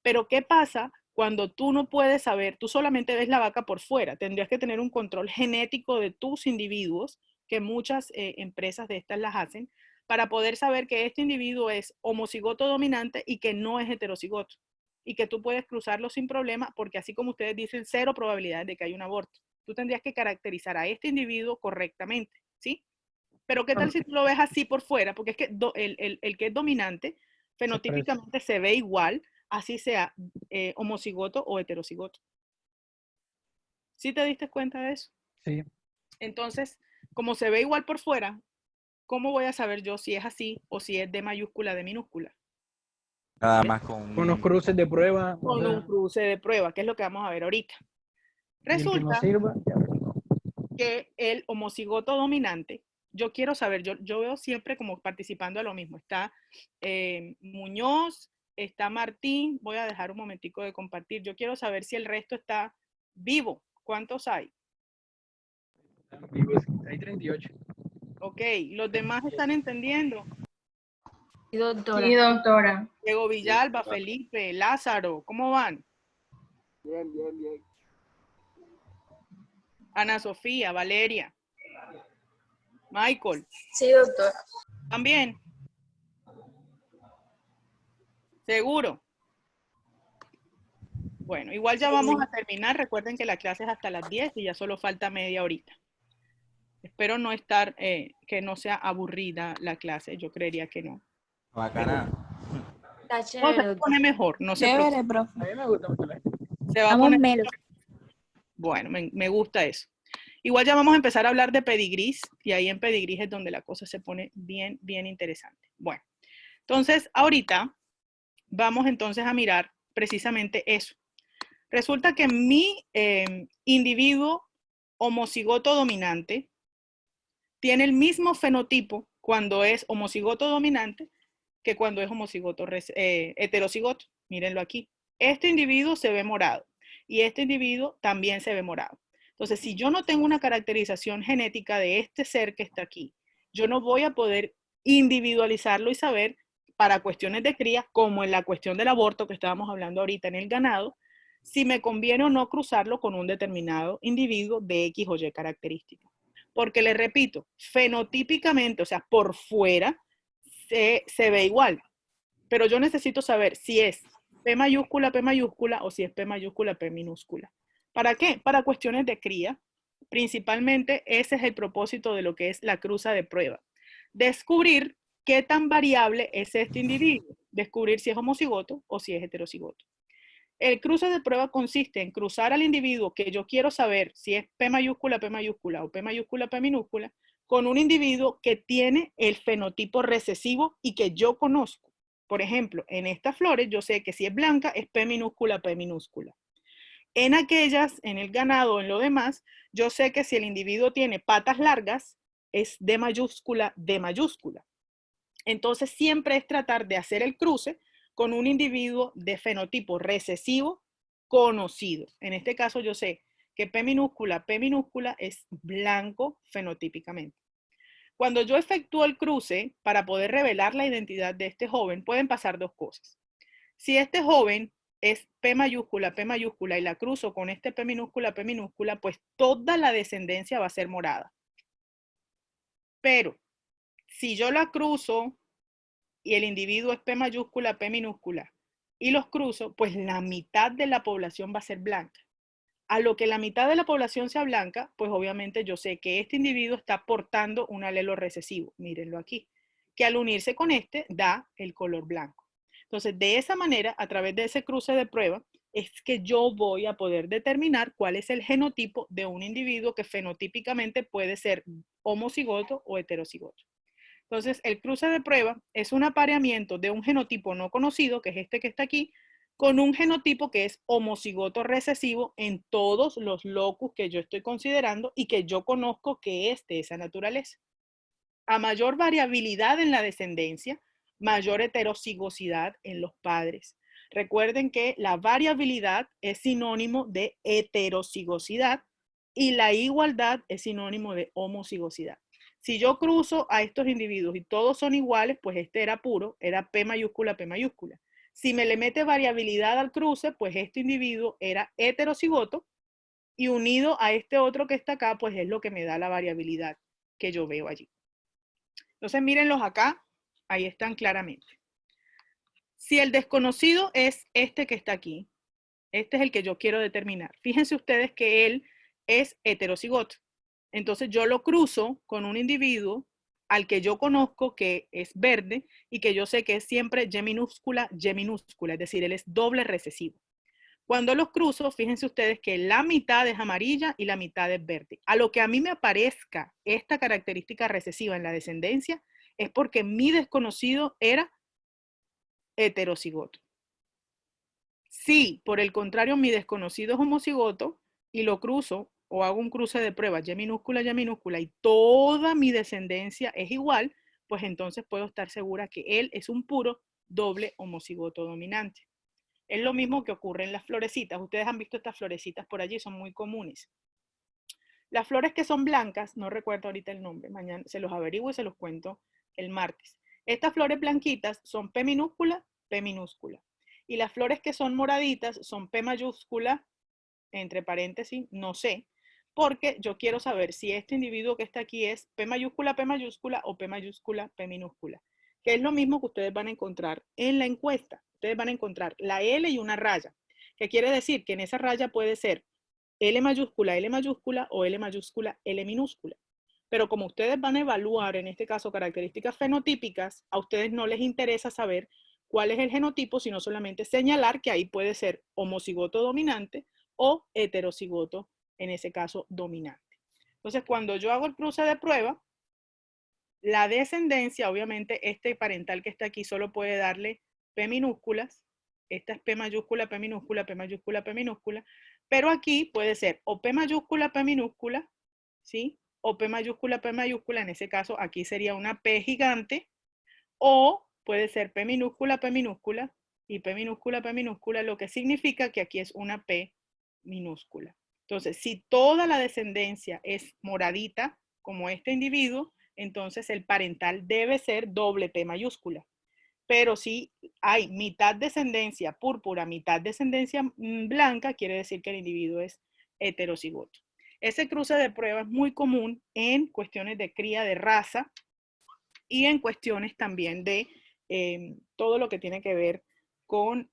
[SPEAKER 1] Pero ¿qué pasa cuando tú no puedes saber, tú solamente ves la vaca por fuera? Tendrías que tener un control genético de tus individuos, que muchas empresas de estas las hacen, para poder saber que este individuo es homocigoto dominante y que no es heterocigoto. Y que tú puedes cruzarlo sin problema, porque así como ustedes dicen, 0 probabilidades de que haya un aborto. Tú tendrías que caracterizar a este individuo correctamente, ¿sí? Pero ¿qué tal si tú lo ves así por fuera? Porque es que el que es dominante, fenotípicamente se ve igual, así sea homocigoto o heterocigoto. ¿Sí te diste cuenta de eso?
[SPEAKER 3] Sí.
[SPEAKER 1] Entonces, como se ve igual por fuera, ¿cómo voy a saber yo si es así o si es de mayúscula, de minúscula?
[SPEAKER 4] Nada más con
[SPEAKER 3] Con los cruces de prueba.
[SPEAKER 1] Con un cruce de prueba, que es lo que vamos a ver ahorita.
[SPEAKER 3] Y el que no
[SPEAKER 1] Resulta
[SPEAKER 3] sirva,
[SPEAKER 1] que el homocigoto dominante, yo quiero saber, yo veo siempre como participando a lo mismo. Está Muñoz, está Martín, voy a dejar un momentico de compartir. Yo quiero saber si el resto está vivo. ¿Cuántos hay?
[SPEAKER 3] hay 38.
[SPEAKER 1] Ok, los demás están entendiendo.
[SPEAKER 2] Sí, doctora.
[SPEAKER 5] Sí, doctora.
[SPEAKER 1] Diego Villalba, Felipe, Lázaro, ¿cómo van?
[SPEAKER 7] Bien, bien, bien.
[SPEAKER 1] Ana Sofía, Valeria, Michael,
[SPEAKER 5] Sí, doctora.
[SPEAKER 1] ¿también? ¿Seguro? Bueno, igual ya vamos a terminar. Recuerden que la clase es hasta las 10 y ya solo falta media horita. Espero no estar, que no sea aburrida la clase. Yo creería que no.
[SPEAKER 4] bacana.
[SPEAKER 2] Está
[SPEAKER 1] No, se
[SPEAKER 2] chévere,
[SPEAKER 1] va a poner mejor, no se preocupe.
[SPEAKER 5] Chévere, profe.
[SPEAKER 3] A mí me gusta mucho la
[SPEAKER 1] Se va a
[SPEAKER 5] Vamos
[SPEAKER 1] poner
[SPEAKER 5] melos.
[SPEAKER 1] Bueno, me gusta eso. Igual ya vamos a empezar a hablar de pedigrís y ahí en pedigrís es donde la cosa se pone bien, bien interesante. Bueno, entonces ahorita vamos entonces a mirar precisamente eso. Resulta que mi individuo homocigoto dominante tiene el mismo fenotipo cuando es homocigoto dominante que cuando es homocigoto heterocigoto. Mírenlo aquí. Este individuo se ve morado y este individuo también se ve morado. Entonces, si yo no tengo una caracterización genética de este ser que está aquí, yo no voy a poder individualizarlo y saber para cuestiones de cría, como en la cuestión del aborto que estábamos hablando ahorita en el ganado, si me conviene o no cruzarlo con un determinado individuo de X o Y característica. Porque les repito, fenotípicamente, o sea, por fuera, se ve igual. Pero yo necesito saber si es P mayúscula o si es P mayúscula, P minúscula. ¿Para qué? Para cuestiones de cría. Principalmente ese es el propósito de lo que es la cruza de prueba. Descubrir qué tan variable es este individuo. Descubrir si es homocigoto o si es heterocigoto. El cruce de prueba consiste en cruzar al individuo que yo quiero saber si es P mayúscula o P mayúscula, P minúscula, con un individuo que tiene el fenotipo recesivo y que yo conozco. Por ejemplo, en estas flores yo sé que si es blanca es P minúscula, P minúscula. En aquellas, en el ganado, en lo demás, yo sé que si el individuo tiene patas largas, es D mayúscula, D mayúscula. Entonces siempre es tratar de hacer el cruce con un individuo de fenotipo recesivo conocido. En este caso yo sé que P minúscula es blanco fenotípicamente. Cuando yo efectúo el cruce para poder revelar la identidad de este joven, pueden pasar dos cosas. Si este joven es P mayúscula y la cruzo con este P minúscula, pues toda la descendencia va a ser morada. Pero si yo la cruzo y el individuo es P mayúscula, P minúscula, y los cruzo, pues la mitad de la población va a ser blanca. A lo que la mitad de la población sea blanca, pues obviamente yo sé que este individuo está portando un alelo recesivo. Mírenlo aquí, que al unirse con este da el color blanco. Entonces, de esa manera, a través de ese cruce de prueba, es que yo voy a poder determinar cuál es el genotipo de un individuo que fenotípicamente puede ser homocigoto o heterocigoto. Entonces, el cruce de prueba es un apareamiento de un genotipo no conocido, que es este que está aquí, con un genotipo que es homocigoto recesivo en todos los locus que yo estoy considerando y que yo conozco que es de esa naturaleza. A mayor variabilidad en la descendencia, mayor heterocigosidad en los padres. Recuerden que la variabilidad es sinónimo de heterocigosidad y la igualdad es sinónimo de homocigosidad. Si yo cruzo a estos individuos y todos son iguales, pues este era puro, era P mayúscula, P mayúscula. Si me le mete variabilidad al cruce, pues este individuo era heterocigoto y unido a este otro que está acá, pues es lo que me da la variabilidad que yo veo allí. Entonces mírenlos acá, ahí están claramente. Si el desconocido es este que está aquí, este es el que yo quiero determinar. Fíjense ustedes que él es heterocigoto. Entonces yo lo cruzo con un individuo al que yo conozco que es verde y que yo sé que es siempre Y minúscula, es decir, él es doble recesivo. Cuando los cruzo, fíjense ustedes que la mitad es amarilla y la mitad es verde. A lo que a mí me aparezca esta característica recesiva en la descendencia es porque mi desconocido era heterocigoto. Si, por el contrario, mi desconocido es homocigoto y lo cruzo o hago un cruce de pruebas Y minúscula y toda mi descendencia es igual, pues entonces puedo estar segura que él es un puro doble homocigoto dominante. Es lo mismo que ocurre en las florecitas. Ustedes han visto estas florecitas por allí, son muy comunes. Las flores que son blancas, no recuerdo ahorita el nombre, mañana se los averiguo y se los cuento el martes. Estas flores blanquitas son P minúscula, P minúscula. Y las flores que son moraditas son P mayúscula, entre paréntesis, no sé, porque yo quiero saber si este individuo que está aquí es P mayúscula o P mayúscula, P minúscula, que es lo mismo que ustedes van a encontrar en la encuesta. Ustedes van a encontrar la L y una raya, que quiere decir que en esa raya puede ser L mayúscula o L mayúscula, L minúscula. Pero como ustedes van a evaluar, en este caso, características fenotípicas, a ustedes no les interesa saber cuál es el genotipo, sino solamente señalar que ahí puede ser homocigoto dominante o heterocigoto, en ese caso, dominante. Entonces, cuando yo hago el cruce de prueba, la descendencia, obviamente, este parental que está aquí solo puede darle P minúsculas. Esta es P mayúscula, P minúscula, P mayúscula, P minúscula. Pero aquí puede ser o P mayúscula, P minúscula, ¿sí? O P mayúscula, en ese caso aquí sería una P gigante, o puede ser P minúscula y P minúscula, lo que significa que aquí es una P minúscula. Entonces, si toda la descendencia es moradita, como este individuo, entonces el parental debe ser doble P mayúscula. Pero si hay mitad descendencia púrpura, mitad descendencia blanca, quiere decir que el individuo es heterocigoto. Ese cruce de prueba es muy común en cuestiones de cría de raza y en cuestiones también de todo lo que tiene que ver con,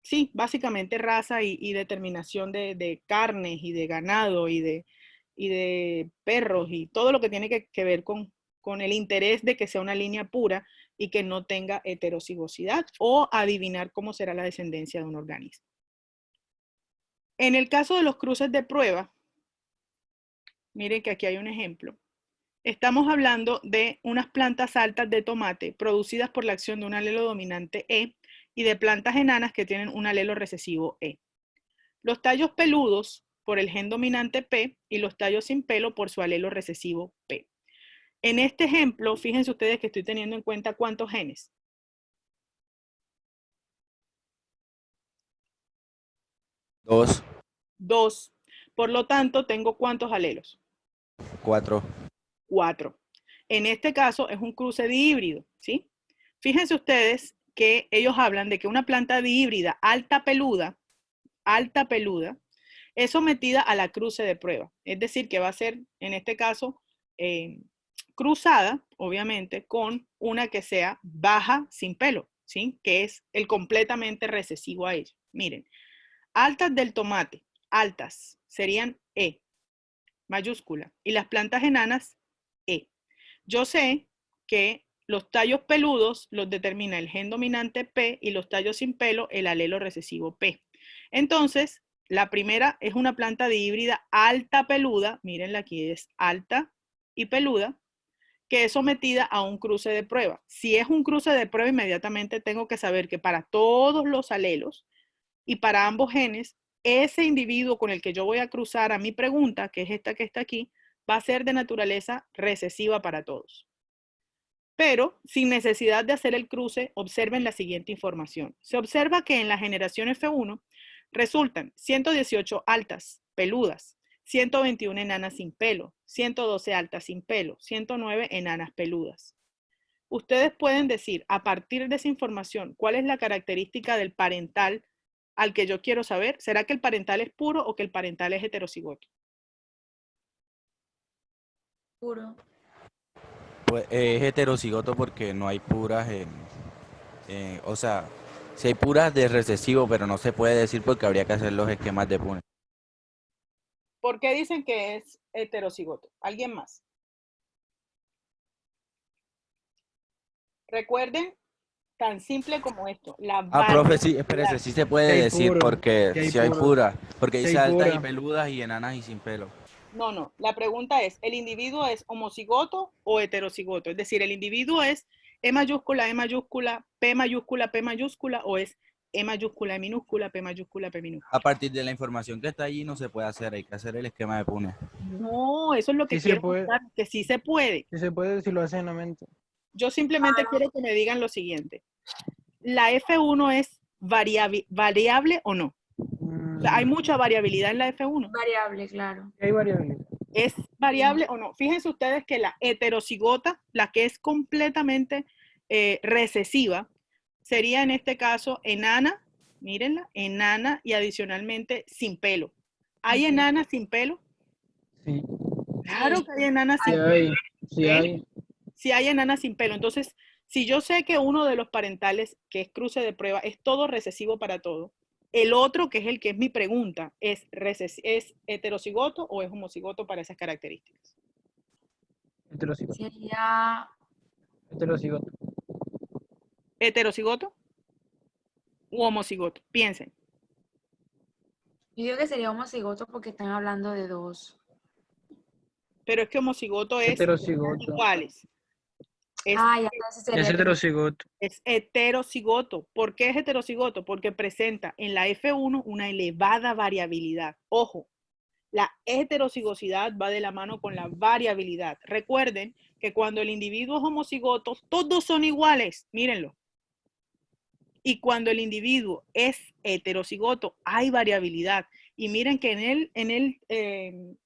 [SPEAKER 1] sí, básicamente raza y determinación de carnes y de ganado y de perros y todo lo que tiene que ver con el interés de que sea una línea pura y que no tenga heterocigosidad o adivinar cómo será la descendencia de un organismo. En el caso de los cruces de prueba, miren que aquí hay un ejemplo. Estamos hablando de unas plantas altas de tomate producidas por la acción de un alelo dominante E y de plantas enanas que tienen un alelo recesivo E. Los tallos peludos por el gen dominante P y los tallos sin pelo por su alelo recesivo P. En este ejemplo, fíjense ustedes que estoy teniendo en cuenta cuántos genes.
[SPEAKER 4] 2,
[SPEAKER 1] 2. Por lo tanto, tengo ¿cuántos alelos?
[SPEAKER 4] 4.
[SPEAKER 1] 4. En este caso es un cruce dihíbrido, ¿sí? Fíjense ustedes que ellos hablan de que una planta dihíbrida alta peluda, es sometida a la cruce de prueba. Es decir, que va a ser, en este caso, cruzada, obviamente, con una que sea baja sin pelo, ¿sí? Que es el completamente recesivo a ella. Miren, altas del tomate, altas, serían E, mayúscula. Y las plantas enanas, E. Yo sé que los tallos peludos los determina el gen dominante P y los tallos sin pelo el alelo recesivo P. Entonces, la primera es una planta dihíbrida alta peluda, mírenla aquí, es alta y peluda, que es sometida a un cruce de prueba. Si es un cruce de prueba, inmediatamente tengo que saber que para todos los alelos y para ambos genes, ese individuo con el que yo voy a cruzar a mi pregunta, que es esta que está aquí, va a ser de naturaleza recesiva para todos. Pero, sin necesidad de hacer el cruce, observen la siguiente información. Se observa que en la generación F1 resultan 118 altas, peludas, 121 enanas sin pelo, 112 altas sin pelo, 109 enanas peludas. Ustedes pueden decir, a partir de esa información, cuál es la característica del parental al que yo quiero saber. ¿Será que el parental es puro o que el parental es heterocigoto?
[SPEAKER 2] Puro.
[SPEAKER 4] Pues es heterocigoto porque no hay puras o sea, si hay puras de recesivo, pero no se puede decir porque habría que hacer los esquemas de Punnett.
[SPEAKER 1] ¿Por qué dicen que es heterocigoto? ¿Alguien más? Recuerden, tan simple como esto.
[SPEAKER 4] Profe, sí, espérese, sí se puede
[SPEAKER 3] Que hay
[SPEAKER 4] decir
[SPEAKER 3] puro,
[SPEAKER 4] porque
[SPEAKER 3] que hay
[SPEAKER 4] si hay
[SPEAKER 3] puro,
[SPEAKER 4] puras, porque
[SPEAKER 3] que
[SPEAKER 4] dice
[SPEAKER 3] hay
[SPEAKER 4] altas y
[SPEAKER 3] pura.
[SPEAKER 4] peludas y enanas y sin pelo.
[SPEAKER 1] No. La pregunta es, ¿el individuo es homocigoto o heterocigoto? Es decir, ¿el individuo es E mayúscula, P mayúscula o es E mayúscula, E minúscula, P mayúscula, P minúscula?
[SPEAKER 4] A partir de la información que está allí no se puede hacer, hay que hacer el esquema de Punnett.
[SPEAKER 1] No, eso es lo que
[SPEAKER 3] Sí se
[SPEAKER 1] quiero
[SPEAKER 3] puede,
[SPEAKER 1] mostrar, que sí se puede.
[SPEAKER 3] sí se puede si lo hacen en la mente.
[SPEAKER 1] Yo simplemente quiero que me digan lo siguiente. ¿La F1 es variable o no? O sea, hay mucha variabilidad en la F1.
[SPEAKER 2] Variable, claro.
[SPEAKER 3] Hay variabilidad.
[SPEAKER 1] ¿Es variable o no? Fíjense ustedes que la heterocigota, la que es completamente recesiva, sería en este caso enana, mírenla, enana y adicionalmente sin pelo. ¿Hay enanas sin pelo?
[SPEAKER 3] Sí,
[SPEAKER 1] Claro
[SPEAKER 2] Sí.
[SPEAKER 1] que hay enanas
[SPEAKER 3] sí
[SPEAKER 1] sin pelo.
[SPEAKER 3] hay, sí
[SPEAKER 1] ¿Ven?
[SPEAKER 3] hay.
[SPEAKER 1] Si hay enanas sin pelo. Entonces, si yo sé que uno de los parentales, que es cruce de prueba, es todo recesivo para todo, el otro, que es el que es mi pregunta, ¿es heterocigoto o es homocigoto para esas características?
[SPEAKER 3] Heterocigoto.
[SPEAKER 2] Sería
[SPEAKER 3] Heterocigoto.
[SPEAKER 1] ¿Heterocigoto u homocigoto? Piensen.
[SPEAKER 2] Yo digo que sería homocigoto porque están hablando de dos.
[SPEAKER 1] Pero es que homocigoto es
[SPEAKER 3] Heterocigoto.
[SPEAKER 1] iguales. Es,
[SPEAKER 2] Ah, ya entonces sería
[SPEAKER 3] Es heterocigoto.
[SPEAKER 1] es heterocigoto. ¿Por qué es heterocigoto? Porque presenta en la F1 una elevada variabilidad. Ojo, la heterocigosidad va de la mano con la variabilidad. Recuerden que cuando el individuo es homocigoto, todos son iguales. Mírenlo. Y cuando el individuo es heterocigoto, hay variabilidad. Y miren que en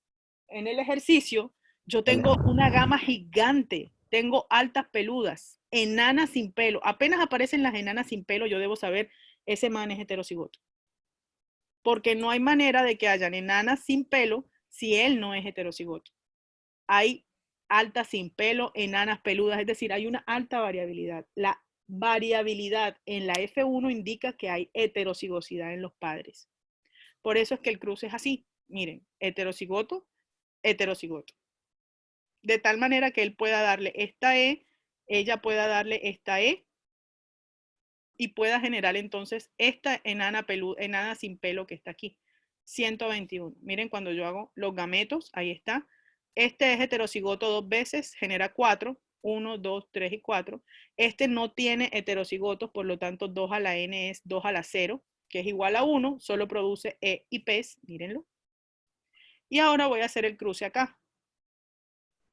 [SPEAKER 1] el ejercicio, yo tengo una gama gigante. Tengo altas peludas, enanas sin pelo. Apenas aparecen las enanas sin pelo, yo debo saber, ese man es heterocigoto. Porque no hay manera de que hayan enanas sin pelo si él no es heterocigoto. Hay altas sin pelo, enanas peludas, es decir, hay una alta variabilidad. La variabilidad en la F1 indica que hay heterocigosidad en los padres. Por eso es que el cruce es así. Miren, heterocigoto, heterocigoto. De tal manera que él pueda darle esta E, ella pueda darle esta E, y pueda generar entonces esta enana sin pelo que está aquí. 121. Miren cuando yo hago los gametos, ahí está. Este es heterocigoto 2 veces, genera 4. 1, 2, 3 y 4. Este no tiene heterocigotos, por lo tanto 2 a la n es 2 a la 0. que es igual a 1, solo produce E y P's, mírenlo. Y ahora voy a hacer el cruce acá.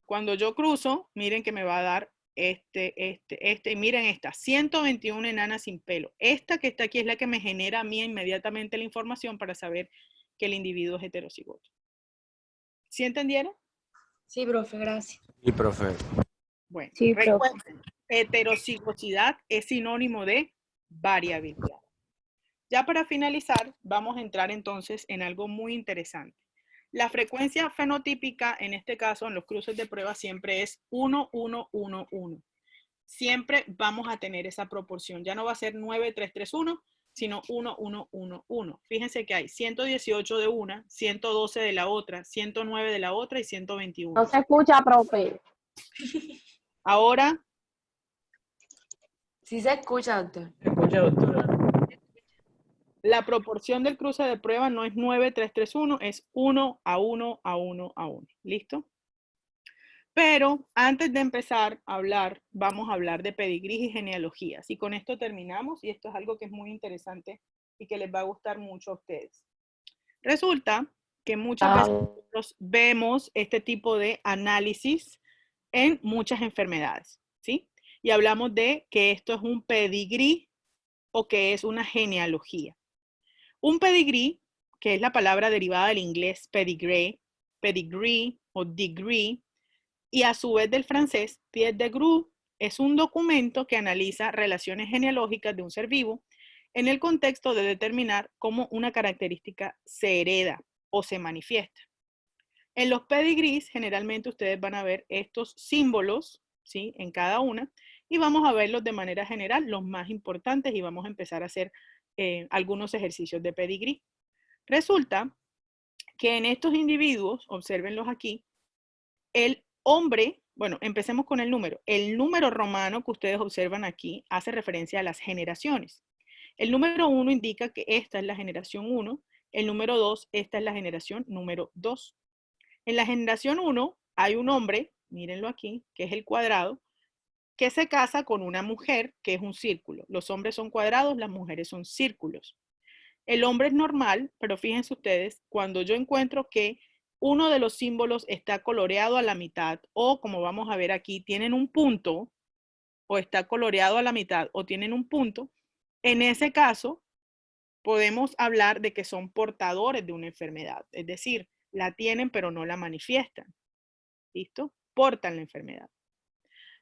[SPEAKER 1] Cuando yo cruzo, miren que me va a dar y miren esta, 121 enanas sin pelo. Esta que está aquí es la que me genera a mí inmediatamente la información para saber que el individuo es heterocigoto. ¿Sí entendieron?
[SPEAKER 2] Sí, profe, gracias.
[SPEAKER 4] Y profe,
[SPEAKER 1] Bueno,
[SPEAKER 5] Sí, profe.
[SPEAKER 1] recuerden, heterocigosidad es sinónimo de variabilidad. Ya para finalizar, vamos a entrar entonces en algo muy interesante. La frecuencia fenotípica, en este caso, en los cruces de prueba, siempre es 1, 1, 1, 1. Siempre vamos a tener esa proporción. Ya no va a ser 9, 3, 3, 1, sino 1, 1, 1, 1. Fíjense que hay 118 de una, 112 de la otra, 109 de la otra y 121.
[SPEAKER 5] No se escucha, profe.
[SPEAKER 1] Ahora,
[SPEAKER 2] Sí se escucha, doctor.
[SPEAKER 3] Escucha, doctora.
[SPEAKER 1] la proporción del cruce de prueba no es 9, 3, 3, 1, es 1 a 1 a 1 a 1. ¿Listo? Pero antes de empezar a hablar, vamos a hablar de pedigrís y genealogías. Y con esto terminamos, y esto es algo que es muy interesante y que les va a gustar mucho a ustedes. Resulta que muchas veces nosotros vemos este tipo de análisis en muchas enfermedades, ¿sí? Y hablamos de que esto es un pedigrí o que es una genealogía. Un pedigrí, que es la palabra derivada del inglés pedigree o degree, y a su vez del francés pied de grue, es un documento que analiza relaciones genealógicas de un ser vivo en el contexto de determinar cómo una característica se hereda o se manifiesta. En los pedigrees generalmente ustedes van a ver estos símbolos, ¿sí? En cada una, y vamos a verlos de manera general, los más importantes, y vamos a empezar a hacer algunos ejercicios de pedigrí. Resulta que en estos individuos, obsérvenlos aquí, el hombre, bueno, empecemos con el número. El número romano que ustedes observan aquí hace referencia a las generaciones. El número 1 indica que esta es la generación 1, el número 2, esta es la generación número 2. En la generación 1 hay un hombre, mírenlo aquí, que es el cuadrado, que se casa con una mujer, que es un círculo. Los hombres son cuadrados, las mujeres son círculos. El hombre es normal, pero fíjense ustedes, cuando yo encuentro que uno de los símbolos está coloreado a la mitad, o como vamos a ver aquí, tienen un punto, o está coloreado a la mitad, o tienen un punto, en ese caso podemos hablar de que son portadores de una enfermedad, es decir, la tienen pero no la manifiestan. ¿Listo? Portan la enfermedad.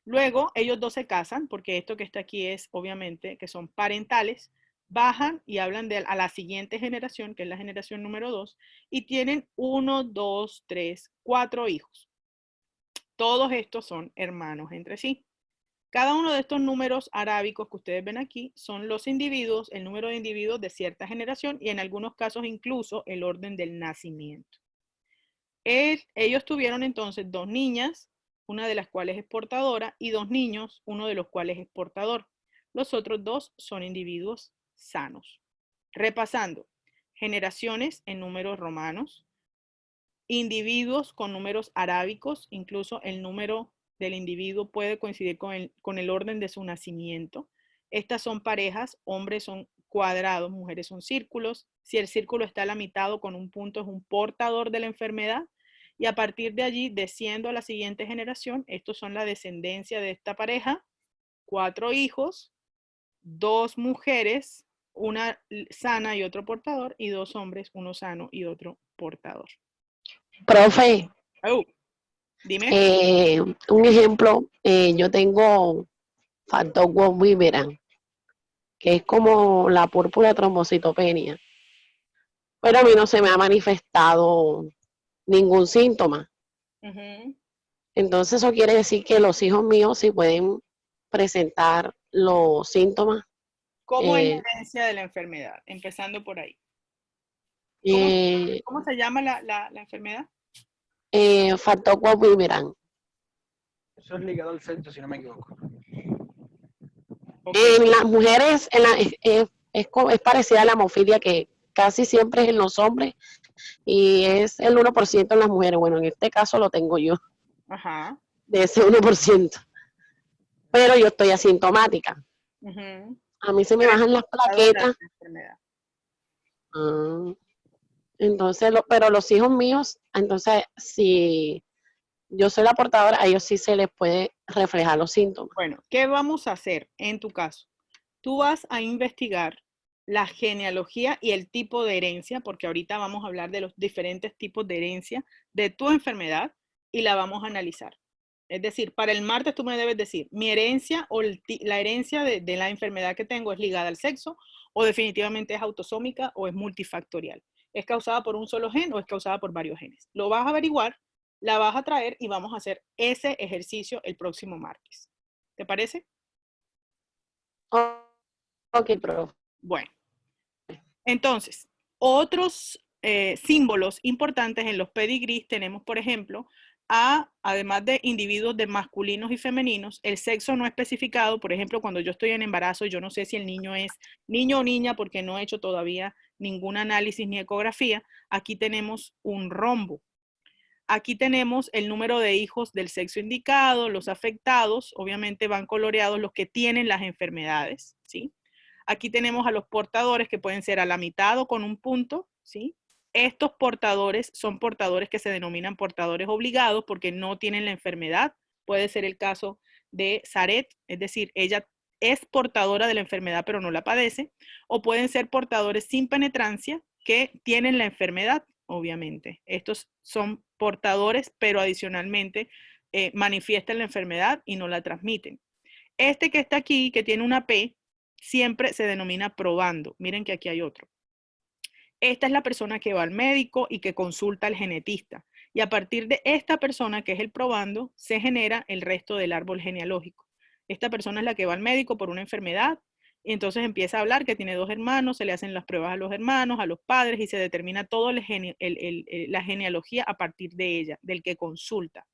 [SPEAKER 1] Luego, ellos dos se casan, porque esto que está aquí es, obviamente, que son parentales, bajan y hablan a la siguiente generación, que es la generación número 2, y tienen 1, 2, 3, 4 hijos. Todos estos son hermanos entre sí. Cada uno de estos números arábicos que ustedes ven aquí son los individuos, el número de individuos de cierta generación y en algunos casos incluso el orden del nacimiento. Ellos tuvieron entonces 2 niñas, una de las cuales es portadora, y 2 niños, uno de los cuales es portador. Los otros 2 son individuos sanos. Repasando, generaciones en números romanos, individuos con números arábicos, incluso el número del individuo puede coincidir con el orden de su nacimiento. Estas son parejas, hombres son cuadrados, mujeres son círculos. Si el círculo está a la mitad o con un punto es un portador de la enfermedad. Y a partir de allí, desciendo a la siguiente generación, estos son la descendencia de esta pareja, 4 hijos, 2 mujeres, una sana y otro portador, y 2 hombres, uno sano y otro portador.
[SPEAKER 5] Profe,
[SPEAKER 1] Oh, dime.
[SPEAKER 5] un ejemplo, yo tengo Factor Viveran, que es como la púrpura trombocitopenia, pero a mí no se me ha manifestado ningún síntoma. Entonces eso quiere decir que los hijos míos sí pueden presentar los síntomas.
[SPEAKER 1] ¿Cómo es la herencia de la enfermedad? Empezando por ahí. ¿Cómo se llama la enfermedad?
[SPEAKER 5] Factor Viveran.
[SPEAKER 3] Eso es ligado al sexo, si no me equivoco.
[SPEAKER 1] Okay.
[SPEAKER 5] En las mujeres es parecida a la hemofilia, que casi siempre es en los hombres y es el 1% en las mujeres. Bueno, en este caso lo tengo yo.
[SPEAKER 1] Ajá.
[SPEAKER 5] De ese 1%. Pero yo estoy asintomática. A mí se me bajan las plaquetas. Ah, entonces, pero los hijos míos, entonces, si yo soy la portadora, a ellos sí se les puede reflejar los síntomas.
[SPEAKER 1] Bueno, ¿qué vamos a hacer en tu caso? Tú vas a investigar la genealogía y el tipo de herencia, porque ahorita vamos a hablar de los diferentes tipos de herencia de tu enfermedad y la vamos a analizar. Es decir, para el martes tú me debes decir, mi herencia o la herencia de la enfermedad que tengo es ligada al sexo o definitivamente es autosómica o es multifactorial. ¿Es causada por un solo gen o es causada por varios genes? Lo vas a averiguar, la vas a traer y vamos a hacer ese ejercicio el próximo martes. ¿Te parece?
[SPEAKER 5] Ok, profe.
[SPEAKER 1] Bueno, entonces, otros símbolos importantes en los pedigrís tenemos, por ejemplo, además de individuos de masculinos y femeninos, el sexo no especificado. Por ejemplo, cuando yo estoy en embarazo, yo no sé si el niño es niño o niña porque no he hecho todavía ningún análisis ni ecografía. Aquí tenemos un rombo. Aquí tenemos el número de hijos del sexo indicado, los afectados, obviamente van coloreados los que tienen las enfermedades, ¿sí? Aquí tenemos a los portadores que pueden ser a la mitad o con un punto, ¿sí? Estos portadores son portadores que se denominan portadores obligados porque no tienen la enfermedad. Puede ser el caso de Zaret, es decir, ella es portadora de la enfermedad pero no la padece, o pueden ser portadores sin penetrancia que tienen la enfermedad, obviamente. Estos son portadores pero adicionalmente manifiestan la enfermedad y no la transmiten. Este que está aquí, que tiene una P, siempre se denomina probando. Miren que aquí hay otro. Esta es la persona que va al médico y que consulta al genetista. Y a partir de esta persona, que es el probando, se genera el resto del árbol genealógico. Esta persona es la que va al médico por una enfermedad y entonces empieza a hablar que tiene 2 hermanos, se le hacen las pruebas a los hermanos, a los padres y se determina toda la genealogía a partir de ella, del que consulta.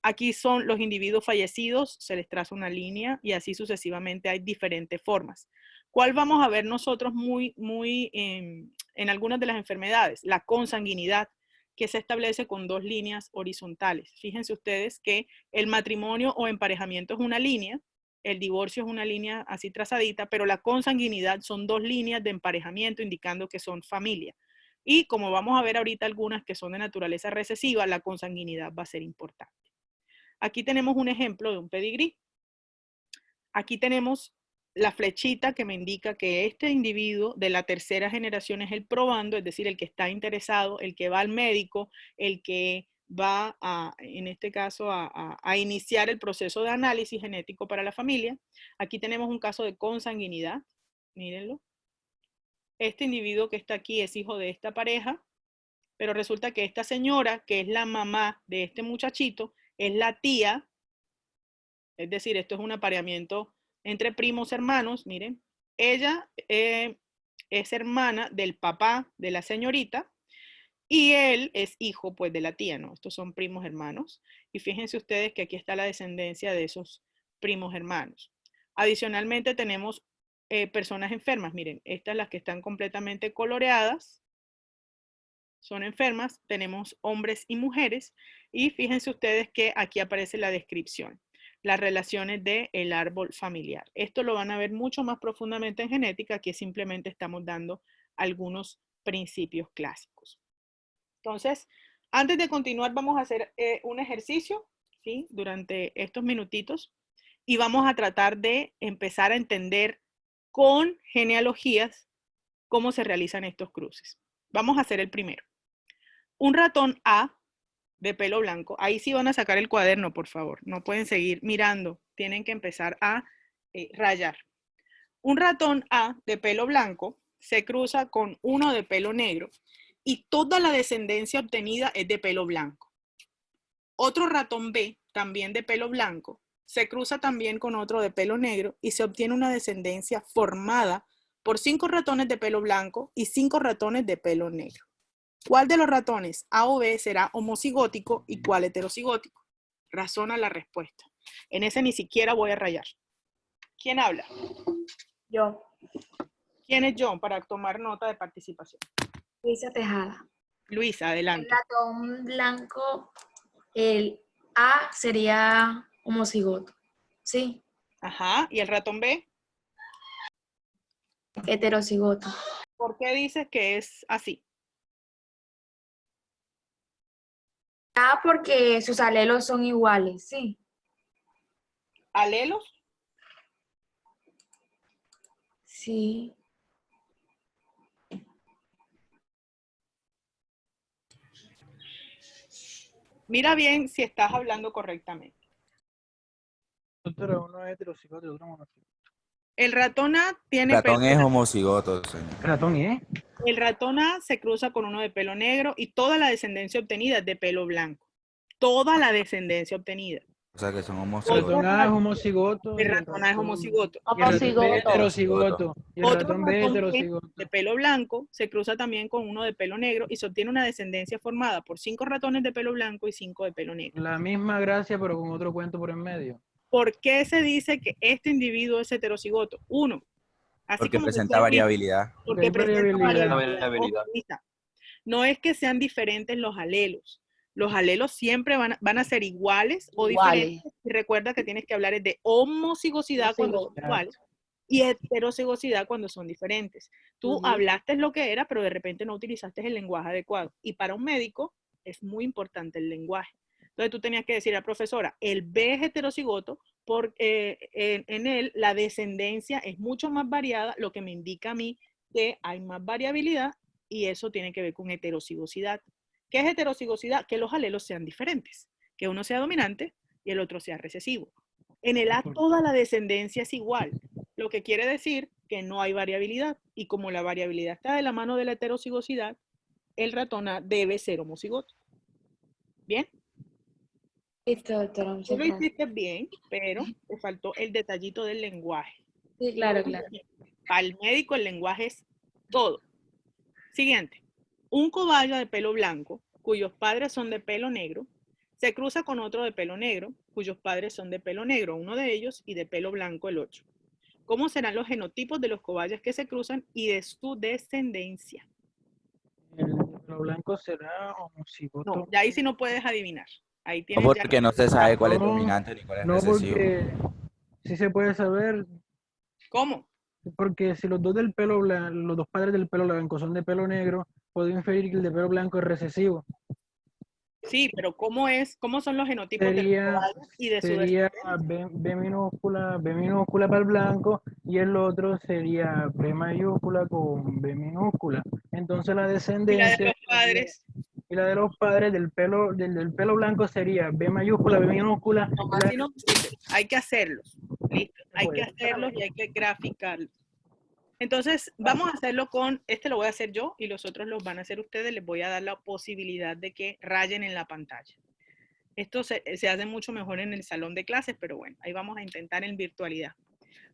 [SPEAKER 1] Aquí son los individuos fallecidos, se les traza una línea y así sucesivamente hay diferentes formas. ¿Cuál vamos a ver nosotros en algunas de las enfermedades? La consanguinidad, que se establece con 2 líneas horizontales. Fíjense ustedes que el matrimonio o emparejamiento es una línea, el divorcio es una línea así trazadita, pero la consanguinidad son 2 líneas de emparejamiento indicando que son familia. Y como vamos a ver ahorita algunas que son de naturaleza recesiva, la consanguinidad va a ser importante. Aquí tenemos un ejemplo de un pedigrí. Aquí tenemos la flechita que me indica que este individuo de la tercera generación es el probando, es decir, el que está interesado, el que va al médico, el que va en este caso, a iniciar el proceso de análisis genético para la familia. Aquí tenemos un caso de consanguinidad, mírenlo. Este individuo que está aquí es hijo de esta pareja, pero resulta que esta señora, que es la mamá de este muchachito, es la tía. Es decir, esto es un apareamiento entre primos hermanos, miren. Ella es hermana del papá de la señorita y él es hijo pues de la tía, ¿no? Estos son primos hermanos. Y fíjense ustedes que aquí está la descendencia de esos primos hermanos. Adicionalmente tenemos personas enfermas, miren, estas las que están completamente coloreadas son enfermas, tenemos hombres y mujeres y fíjense ustedes que aquí aparece la descripción, las relaciones del árbol familiar. Esto lo van a ver mucho más profundamente en genética, aquí simplemente estamos dando algunos principios clásicos. Entonces, antes de continuar vamos a hacer un ejercicio, ¿sí? Durante estos minutitos y vamos a tratar de empezar a entender con genealogías cómo se realizan estos cruces. Vamos a hacer el primero. Un ratón A de pelo blanco, ahí sí van a sacar el cuaderno, por favor, no pueden seguir mirando, tienen que empezar a rayar. Un ratón A de pelo blanco se cruza con uno de pelo negro y toda la descendencia obtenida es de pelo blanco. Otro ratón B, también de pelo blanco, se cruza también con otro de pelo negro y se obtiene una descendencia formada por 5 ratones de pelo blanco y 5 ratones de pelo negro. ¿Cuál de los ratones A o B será homocigótico y cuál heterocigótico? Razona la respuesta. En ese ni siquiera voy a rayar. ¿Quién habla?
[SPEAKER 2] Yo,
[SPEAKER 1] ¿Quién es John para tomar nota de participación?
[SPEAKER 2] Luisa Tejada.
[SPEAKER 1] Luisa,
[SPEAKER 2] El
[SPEAKER 1] adelante.
[SPEAKER 2] ratón blanco, el A sería homocigoto, ¿sí?
[SPEAKER 1] Ajá, ¿y el ratón B?
[SPEAKER 2] Heterocigoto.
[SPEAKER 1] ¿Por qué dices que es así?
[SPEAKER 2] Ah, porque sus alelos son iguales, sí.
[SPEAKER 1] ¿Alelos?
[SPEAKER 2] Sí.
[SPEAKER 1] Mira bien si estás hablando correctamente.
[SPEAKER 3] Pero uno es heterocigoto y otro monocigoto.
[SPEAKER 1] El ratón A tiene pelo
[SPEAKER 4] Ratón es homocigoto, señor.
[SPEAKER 3] Ratón, ¿eh?
[SPEAKER 1] El ratón A se cruza con uno de pelo negro y toda la descendencia obtenida es de pelo blanco. Toda la descendencia obtenida.
[SPEAKER 4] O sea que son
[SPEAKER 3] El
[SPEAKER 4] homocigotos.
[SPEAKER 3] ratón A es homocigoto
[SPEAKER 1] El
[SPEAKER 3] y
[SPEAKER 1] ratón A es homocigoto.
[SPEAKER 3] y el ratón B es
[SPEAKER 5] Homocigoto.
[SPEAKER 3] heterocigoto. Y el
[SPEAKER 1] Otro
[SPEAKER 3] ratón B es
[SPEAKER 1] ratón B
[SPEAKER 3] heterocigoto.
[SPEAKER 1] de pelo blanco se cruza también con uno de pelo negro y se obtiene una descendencia formada por 5 ratones de pelo blanco y 5 de pelo negro.
[SPEAKER 3] La misma gracia, pero con otro cuento por en medio.
[SPEAKER 1] ¿Por qué se dice que este individuo es heterocigoto? Uno, así
[SPEAKER 4] Porque
[SPEAKER 1] como
[SPEAKER 4] presenta
[SPEAKER 1] decía Luis,
[SPEAKER 4] variabilidad.
[SPEAKER 1] porque
[SPEAKER 3] Hay
[SPEAKER 1] presenta
[SPEAKER 3] variabilidad.
[SPEAKER 1] variabilidad. Ojo, lista. No es que sean diferentes los alelos. Los alelos siempre van a ser iguales o
[SPEAKER 5] Iguales.
[SPEAKER 1] diferentes. Y recuerda que tienes que hablar de homocigosidad cuando son
[SPEAKER 5] Homocigoto.
[SPEAKER 1] iguales y heterocigosidad cuando son diferentes. Tú
[SPEAKER 5] Ujú.
[SPEAKER 1] hablaste lo que era, pero de repente no utilizaste el lenguaje adecuado. Y para un médico es muy importante el lenguaje. Entonces tú tenías que decir a la profesora, el B es heterocigoto porque en él la descendencia es mucho más variada, lo que me indica a mí que hay más variabilidad y eso tiene que ver con heterocigosidad. ¿Qué es heterocigosidad? Que los alelos sean diferentes, que uno sea dominante y el otro sea recesivo. En el A toda la descendencia es igual, lo que quiere decir que no hay variabilidad y como la variabilidad está de la mano de la heterocigosidad, el ratón A debe ser homocigoto. ¿Bien?
[SPEAKER 2] Listo, doctora,
[SPEAKER 1] Tú
[SPEAKER 2] muchas
[SPEAKER 1] lo
[SPEAKER 2] gracias.
[SPEAKER 1] hiciste bien, pero te faltó el detallito del lenguaje.
[SPEAKER 2] Sí, claro, claro.
[SPEAKER 1] Para el médico el lenguaje es todo. Siguiente. Un cobayo de pelo blanco, cuyos padres son de pelo negro, se cruza con otro de pelo negro, cuyos padres son de pelo negro, uno de ellos, y de pelo blanco el otro. ¿Cómo serán los genotipos de los cobayas que se cruzan y de su descendencia?
[SPEAKER 3] El de pelo blanco será homocigoto.
[SPEAKER 1] No, ya ahí sí no puedes adivinar. Ahí
[SPEAKER 4] No
[SPEAKER 1] tienes ya.
[SPEAKER 4] porque no se sabe cuál es
[SPEAKER 3] No,
[SPEAKER 4] dominante ni cuál es
[SPEAKER 3] no,
[SPEAKER 4] recesivo.
[SPEAKER 3] porque sí se puede saber,
[SPEAKER 1] ¿Cómo?
[SPEAKER 3] porque si los dos del pelo blanco, los dos padres del pelo blanco son de pelo negro, puedo inferir que el de pelo blanco es recesivo.
[SPEAKER 1] Sí, pero ¿cómo son los genotipos de los
[SPEAKER 3] Sería,
[SPEAKER 1] cobayas y de su
[SPEAKER 3] sería
[SPEAKER 1] descendencia?
[SPEAKER 3] B minúscula para el blanco y el otro sería B mayúscula con B minúscula. Entonces la
[SPEAKER 1] Y la de
[SPEAKER 3] descendencia
[SPEAKER 1] los padres.
[SPEAKER 3] y la de los padres del pelo blanco sería B mayúscula, B minúscula.
[SPEAKER 1] No,
[SPEAKER 3] Y la
[SPEAKER 1] así no sirve. Hay que hacerlos. Listo. Hay que
[SPEAKER 3] pues,
[SPEAKER 1] hacerlos y hay que graficarlos. Entonces, vamos a hacerlo con, este lo voy a hacer yo y los otros los van a hacer ustedes. Les voy a dar la posibilidad de que rayen en la pantalla. Esto se hace mucho mejor en el salón de clases, pero bueno, ahí vamos a intentar en virtualidad.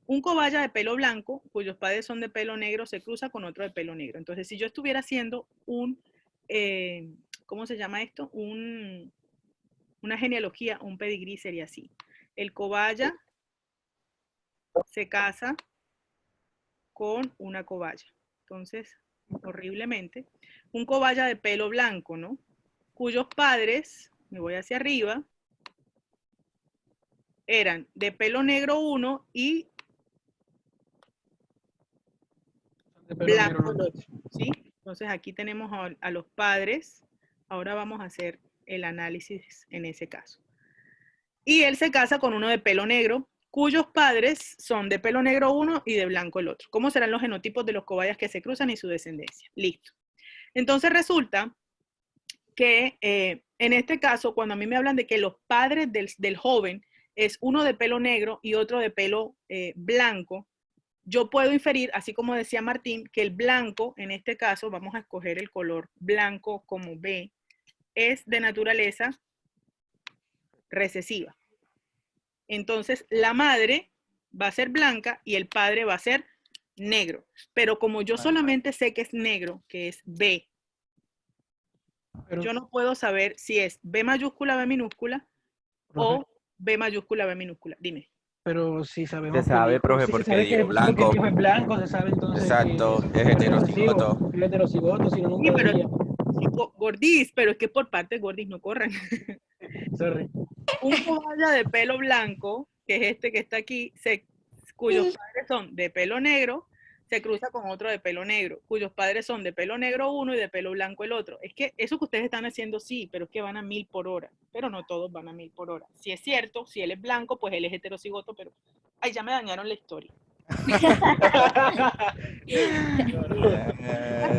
[SPEAKER 1] Un cobaya de pelo blanco, cuyos padres son de pelo negro, se cruza con otro de pelo negro. Entonces, si yo estuviera haciendo ¿cómo se llama esto? Una genealogía, un pedigrí sería así. El cobaya se casa con una cobaya. Entonces, horriblemente, un cobaya de pelo blanco, ¿no? Cuyos padres, me voy hacia arriba, eran de pelo negro uno y
[SPEAKER 3] de pelo negro
[SPEAKER 1] blanco
[SPEAKER 3] los
[SPEAKER 1] el
[SPEAKER 3] dos.
[SPEAKER 1] otro, ¿sí? Entonces aquí tenemos a los padres. Ahora vamos a hacer el análisis en ese caso. Y él se casa con uno de pelo negro, cuyos padres son de pelo negro uno y de blanco el otro. ¿Cómo serán los genotipos de los cobayas que se cruzan y su descendencia? Listo. Entonces resulta que en este caso, cuando a mí me hablan de que los padres del joven es uno de pelo negro y otro de pelo blanco, yo puedo inferir, así como decía Martín, que el blanco, en este caso, vamos a escoger el color blanco como B, es de naturaleza recesiva. Entonces, la madre va a ser blanca y el padre va a ser negro. Pero como yo solamente sé que es negro, que es B,
[SPEAKER 3] Pero,
[SPEAKER 1] yo no puedo saber si es B mayúscula, B minúscula o B mayúscula, B minúscula. Dime.
[SPEAKER 3] pero si sabemos
[SPEAKER 4] Se sabe,
[SPEAKER 3] que
[SPEAKER 4] profe,
[SPEAKER 3] si se
[SPEAKER 4] porque
[SPEAKER 3] sabe que
[SPEAKER 4] dijo
[SPEAKER 3] porque el
[SPEAKER 4] blanco.
[SPEAKER 3] hijo es blanco, se sabe entonces
[SPEAKER 4] Exacto,
[SPEAKER 3] que
[SPEAKER 4] es heterocigoto.
[SPEAKER 3] es heterocigoto, si no
[SPEAKER 1] Sí,
[SPEAKER 3] nunca
[SPEAKER 1] pero
[SPEAKER 3] diría.
[SPEAKER 1] sí, Gordis, pero es que por parte de Gordis no corran.
[SPEAKER 3] Sorry.
[SPEAKER 1] Un cobaya de pelo blanco, que es este que está aquí, cuyos padres son de pelo negro, se cruza con otro de pelo negro, cuyos padres son de pelo negro uno y de pelo blanco el otro. Es que eso que ustedes están haciendo sí, pero es que van a 1000 por hora. Pero no todos van a 1000 por hora. Si es cierto, si él es blanco, pues él es heterocigoto, pero... Ay, ya me dañaron la historia.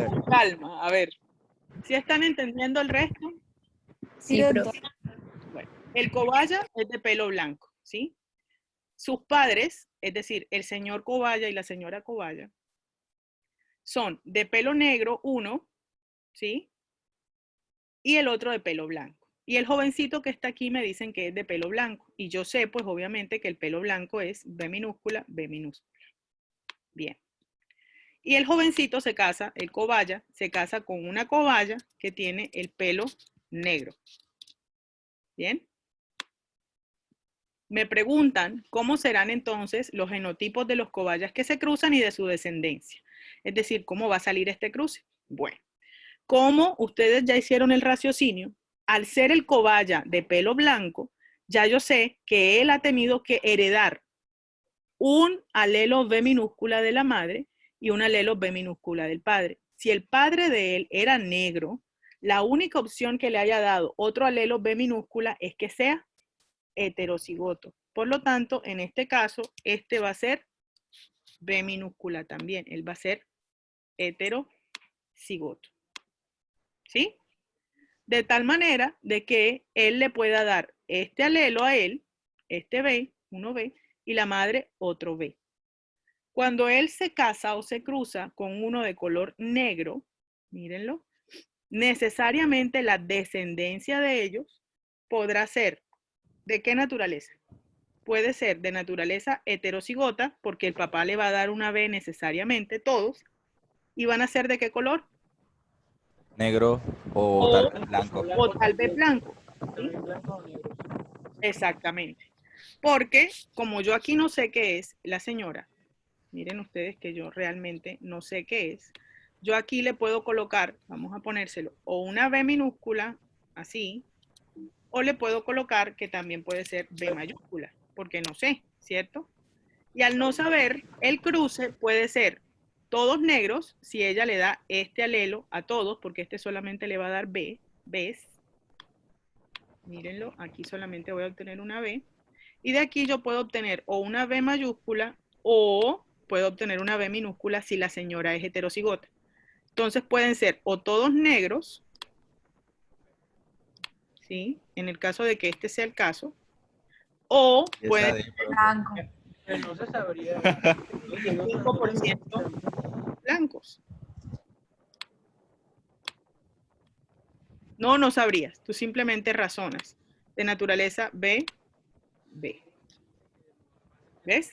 [SPEAKER 1] Con calma, a ver. ¿Sí están entendiendo el resto?
[SPEAKER 2] Sí, doctor.
[SPEAKER 1] Bueno, el cobaya es de pelo blanco, ¿sí? Sus padres, es decir, el señor cobaya y la señora cobaya, son de pelo negro uno, ¿sí? Y el otro de pelo blanco. Y el jovencito que está aquí me dicen que es de pelo blanco. Y yo sé, pues obviamente, que el pelo blanco es B minúscula, B minúscula. Bien. Y el jovencito se casa, el cobaya, se casa con una cobaya que tiene el pelo negro. Bien. Me preguntan cómo serán entonces los genotipos de los cobayas que se cruzan y de su descendencia. Es decir, ¿cómo va a salir este cruce? Bueno, como ustedes ya hicieron el raciocinio, al ser el cobaya de pelo blanco, ya yo sé que él ha tenido que heredar un alelo B minúscula de la madre y un alelo B minúscula del padre. Si el padre de él era negro, la única opción que le haya dado otro alelo B minúscula es que sea heterocigoto. Por lo tanto, en este caso, este va a ser B minúscula también. Él va a ser heterocigoto. ¿Sí? De tal manera de que él le pueda dar este alelo a él, este B, 1B, y la madre otro B. Cuando él se casa o se cruza con uno de color negro, mírenlo, necesariamente la descendencia de ellos podrá ser, ¿de qué naturaleza? Puede ser de naturaleza heterocigota, porque el papá le va a dar una B necesariamente, todos, y van a ser ¿de qué color?
[SPEAKER 4] Negro o tal vez blanco.
[SPEAKER 1] O tal vez blanco. ¿Sí? Exactamente. Porque como yo aquí no sé qué es la señora, miren ustedes que yo realmente no sé qué es, yo aquí le puedo colocar, vamos a ponérselo, o una B minúscula, así, o le puedo colocar que también puede ser B mayúscula, porque no sé, ¿cierto? Y al no saber, el cruce puede ser todos negros, si ella le da este alelo a todos, porque este solamente le va a dar B, Bs. Mírenlo, aquí solamente voy a obtener una B. Y de aquí yo puedo obtener o una B mayúscula o puedo obtener una B minúscula si la señora es heterocigota. Entonces pueden ser o todos negros, ¿sí? En el caso de que este sea el caso, o pueden ser
[SPEAKER 2] Blanco.
[SPEAKER 3] No se sabría.
[SPEAKER 1] 5% blancos. No, no sabrías. Tú simplemente razonas. De naturaleza B, B. ¿Ves?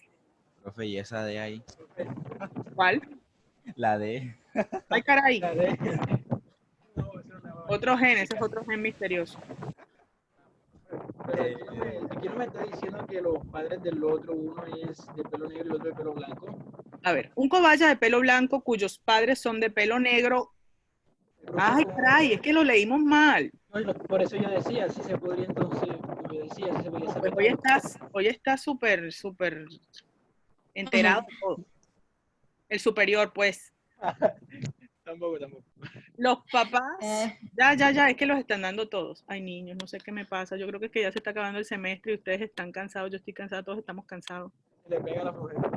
[SPEAKER 4] Profe, ¿y esa de ahí?
[SPEAKER 1] ¿Cuál?
[SPEAKER 4] La de...
[SPEAKER 1] Ay, caray. Otro gen, ese es otro gen misterioso.
[SPEAKER 3] Aquí no me está diciendo que los padres del otro, uno es de pelo negro y el otro de pelo blanco.
[SPEAKER 1] A ver, un cobaya de pelo blanco cuyos padres son de pelo negro. Ay, caray, es que lo leímos mal.
[SPEAKER 3] Por eso yo decía, si se podría entonces, yo decía, si se podría
[SPEAKER 1] Pues
[SPEAKER 3] saber.
[SPEAKER 1] hoy estás súper, súper enterado de todo. El superior, pues.
[SPEAKER 3] Tampoco.
[SPEAKER 1] Los papás, ya, es que los están dando todos. Ay, niños, no sé qué me pasa. Yo creo que es que ya se está acabando el semestre y ustedes están cansados, yo estoy cansada, todos estamos cansados.
[SPEAKER 3] Le pega la flojera.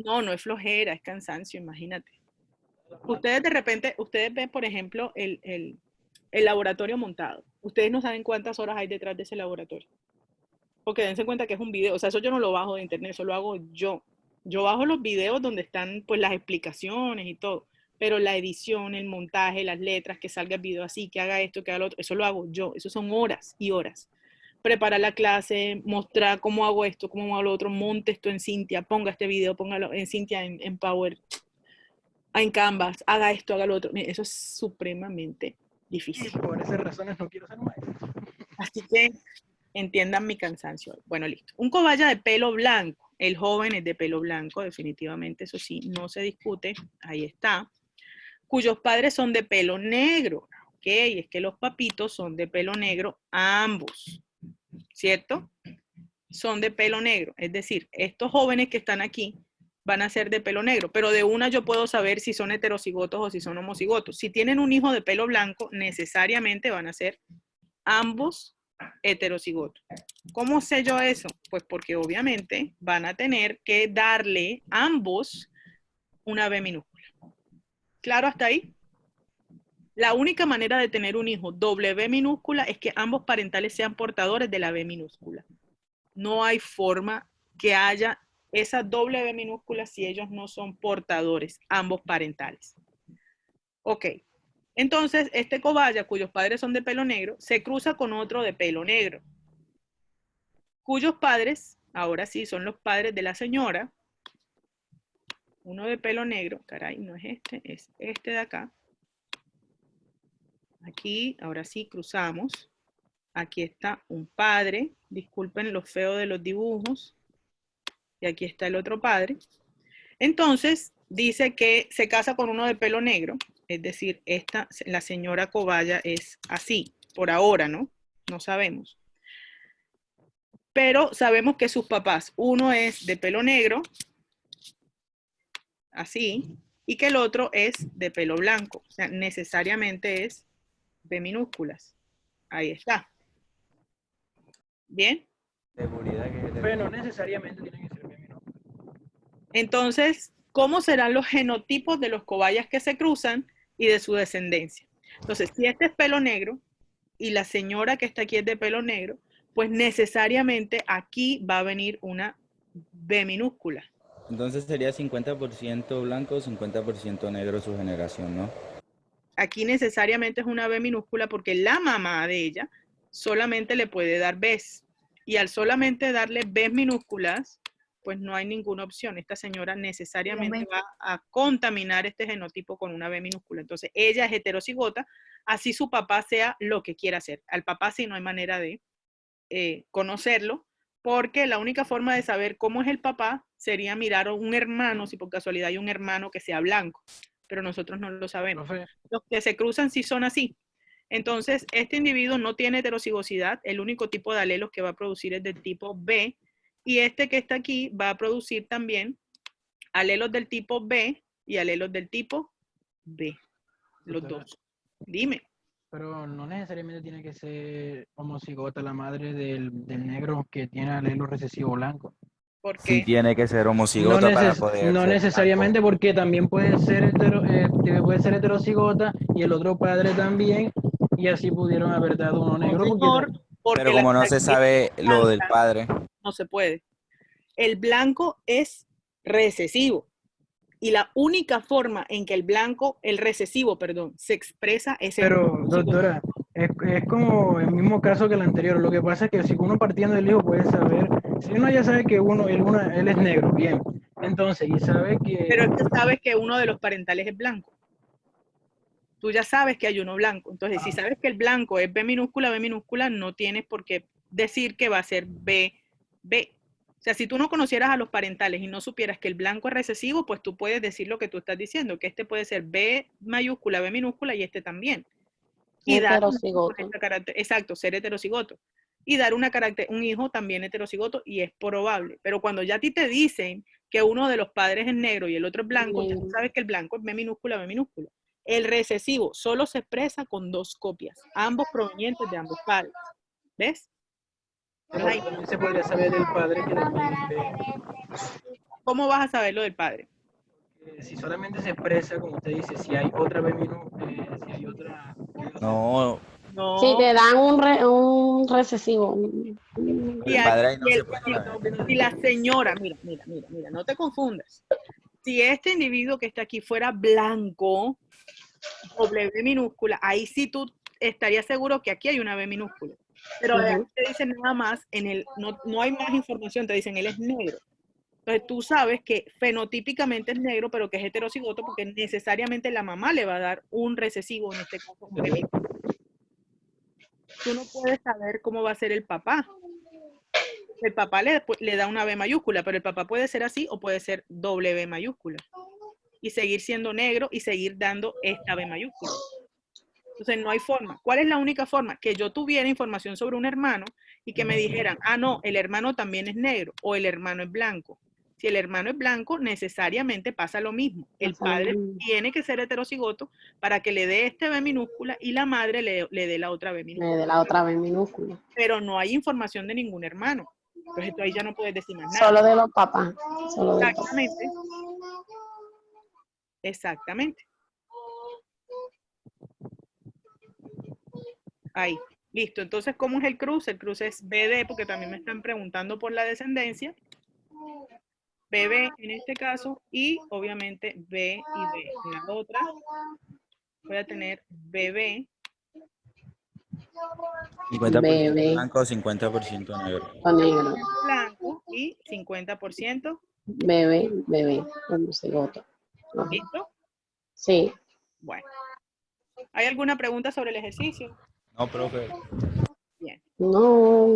[SPEAKER 1] No, no es flojera, es cansancio, imagínate. Ustedes de repente, ustedes ven, por ejemplo, el laboratorio montado. Ustedes no saben cuántas horas hay detrás de ese laboratorio. Porque dense cuenta que es un video, o sea, eso yo no lo bajo de internet, eso lo hago yo. Yo bajo los videos donde están pues las explicaciones y todo, pero la edición, el montaje, las letras, que salga el video así, que haga esto, que haga lo otro, eso lo hago yo, eso son horas y horas. Preparar la clase, mostrar cómo hago esto, cómo hago lo otro, monte esto en Cintia, ponga este video, póngalo en Cintia, en Power, en Canvas, haga esto, haga lo otro. Eso es supremamente difícil.
[SPEAKER 3] Y por esas razones no quiero ser maestro.
[SPEAKER 1] Así que entiendan mi cansancio. Bueno, listo. Un cobaya de pelo blanco. El joven es de pelo blanco, definitivamente, eso sí, no se discute. Ahí está. Cuyos padres son de pelo negro. Ok, es que los papitos son de pelo negro, ambos. ¿Cierto? Son de pelo negro. Es decir, estos jóvenes que están aquí van a ser de pelo negro, pero de una yo puedo saber si son heterocigotos o si son homocigotos. Si tienen un hijo de pelo blanco, necesariamente van a ser ambos heterocigotos. ¿Cómo sé yo eso? Pues porque obviamente van a tener que darle ambos una B minúscula. ¿Claro hasta ahí? La única manera de tener un hijo doble B minúscula es que ambos parentales sean portadores de la B minúscula. No hay forma que haya esa doble B minúscula si ellos no son portadores, ambos parentales. Ok. Entonces, este cobaya, cuyos padres son de pelo negro, se cruza con otro de pelo negro, cuyos padres, ahora sí, son los padres de la señora. Uno de pelo negro, caray, no es este de acá. Aquí, ahora sí, cruzamos. Aquí está un padre, disculpen lo feo de los dibujos. Y aquí está el otro padre. Entonces, dice que se casa con uno de pelo negro. Es decir, la señora cobaya es así, por ahora, ¿no? No sabemos. Pero sabemos que sus papás, uno es de pelo negro, así, y que el otro es de pelo blanco. O sea, necesariamente es B minúsculas. Ahí está. ¿Bien?
[SPEAKER 4] Seguridad que es
[SPEAKER 3] Pero no necesariamente tiene que ser femenino.
[SPEAKER 1] Entonces, ¿cómo serán los genotipos de los cobayas que se cruzan y de su descendencia? Entonces, si este es pelo negro y la señora que está aquí es de pelo negro, pues necesariamente aquí va a venir una B minúscula.
[SPEAKER 4] Entonces sería 50% blanco, 50% negro su generación, ¿no?
[SPEAKER 1] Aquí necesariamente es una B minúscula porque la mamá de ella solamente le puede dar Bs. Y al solamente darle Bs minúsculas, pues no hay ninguna opción. Esta señora necesariamente va a contaminar este genotipo con una B minúscula. Entonces, ella es heterocigota, así su papá sea lo que quiera hacer. Al papá sí no hay manera de conocerlo, porque la única forma de saber cómo es el papá sería mirar a un hermano, si por casualidad hay un hermano que sea blanco, pero nosotros no lo sabemos.
[SPEAKER 3] Profe,
[SPEAKER 1] Los que se cruzan sí son así. Entonces, este individuo no tiene heterocigosidad, el único tipo de alelos que va a producir es del tipo B, y este que está aquí va a producir también alelos del tipo B y alelos del tipo B, los
[SPEAKER 3] Doctora.
[SPEAKER 1] dos. Dime.
[SPEAKER 3] pero no necesariamente tiene que ser homocigota la madre del negro que tiene alelo recesivo blanco.
[SPEAKER 1] ¿Por
[SPEAKER 4] Sí
[SPEAKER 1] qué?
[SPEAKER 4] tiene que ser
[SPEAKER 3] No,
[SPEAKER 4] homocigota para poder
[SPEAKER 3] no
[SPEAKER 4] ser
[SPEAKER 3] necesariamente
[SPEAKER 4] blanco.
[SPEAKER 3] porque también puede ser, puede ser heterocigota y el otro padre también, y así pudieron haber dado uno
[SPEAKER 1] No,
[SPEAKER 3] negro porque
[SPEAKER 1] señor, porque
[SPEAKER 4] Pero
[SPEAKER 1] la
[SPEAKER 4] como no se sabe lo del padre,
[SPEAKER 1] no se puede. El blanco es recesivo. Y la única forma en que el recesivo, perdón, se expresa es en
[SPEAKER 3] pero doctora, es como el mismo caso que el anterior. Lo que pasa es que si uno partiendo del hijo puede saber, si uno ya sabe que él es negro, bien, entonces, y sabe que,
[SPEAKER 1] Pero es que sabes que uno de los parentales es blanco. Tú ya sabes que hay uno blanco. Entonces, si sabes que el blanco es B minúscula, no tienes por qué decir que va a ser B. O sea, si tú no conocieras a los parentales y no supieras que el blanco es recesivo, pues tú puedes decir lo que tú estás diciendo, que este puede ser B mayúscula, B minúscula y este también. Y dar
[SPEAKER 5] Heterocigoto.
[SPEAKER 1] exacto, ser heterocigoto. Y dar un hijo también heterocigoto y es probable. Pero cuando ya a ti te dicen que uno de los padres es negro y el otro es blanco, ya tú sabes que el blanco es B minúscula. El recesivo solo se expresa con dos copias, ambos provenientes de ambos padres. ¿Ves?
[SPEAKER 3] pero también se podría saber del padre que también
[SPEAKER 1] ¿Cómo vas a saber lo del padre?
[SPEAKER 3] si solamente se expresa, como usted dice, si hay otra si hay otra...
[SPEAKER 4] no,
[SPEAKER 1] No.
[SPEAKER 5] Si te dan un recesivo.
[SPEAKER 4] el padre ahí no se puede saber.
[SPEAKER 1] Si la señora, mira, no te confundas. Si este individuo que está aquí fuera blanco, doble B minúscula, ahí sí tú estarías seguro que aquí hay una B minúscula. Pero aquí te dicen nada más, no hay más información, te dicen él es negro. Entonces tú sabes que fenotípicamente es negro, pero que es heterocigoto porque necesariamente la mamá le va a dar un recesivo, en este caso un B minúscula. Tú no puedes saber cómo va a ser el papá. El papá le da una B mayúscula, pero el papá puede ser así o puede ser doble B mayúscula. Y seguir siendo negro y seguir dando esta B mayúscula. Entonces no hay forma. ¿Cuál es la única forma? Que yo tuviera información sobre un hermano y que me dijeran, ah, no, el hermano también es negro o el hermano es blanco. Si el hermano es blanco, necesariamente pasa lo mismo. El
[SPEAKER 5] Pasa lo
[SPEAKER 1] padre
[SPEAKER 5] mismo.
[SPEAKER 1] tiene que ser heterocigoto para que le dé este B minúscula y la madre le dé la otra B minúscula.
[SPEAKER 5] De la otra vez minúscula.
[SPEAKER 1] Pero no hay información de ningún hermano. Entonces tú ahí ya no puedes decir más nada.
[SPEAKER 5] Solo de los papás. Solo de los papás.
[SPEAKER 1] Exactamente. Exactamente. Ahí. Listo. Entonces, ¿cómo es el cruce? El cruce es BD, porque también me están preguntando por la descendencia. BB en este caso y obviamente B y B. En la otra voy a tener BB
[SPEAKER 4] 50%
[SPEAKER 5] Bebé.
[SPEAKER 4] blanco, 50% negro.
[SPEAKER 5] Con negro.
[SPEAKER 1] blanco y 50%.
[SPEAKER 5] Bebé. Homocigoto. Ajá.
[SPEAKER 1] ¿Listo?
[SPEAKER 5] Sí.
[SPEAKER 1] Bueno. ¿Hay alguna pregunta sobre el ejercicio?
[SPEAKER 4] No, profe.
[SPEAKER 1] Bien.
[SPEAKER 5] No.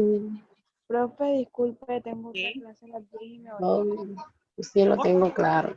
[SPEAKER 2] Profe, disculpe, tengo otra
[SPEAKER 1] Sí.
[SPEAKER 2] clase a las 10 y me voy.
[SPEAKER 5] No. Sí lo tengo claro.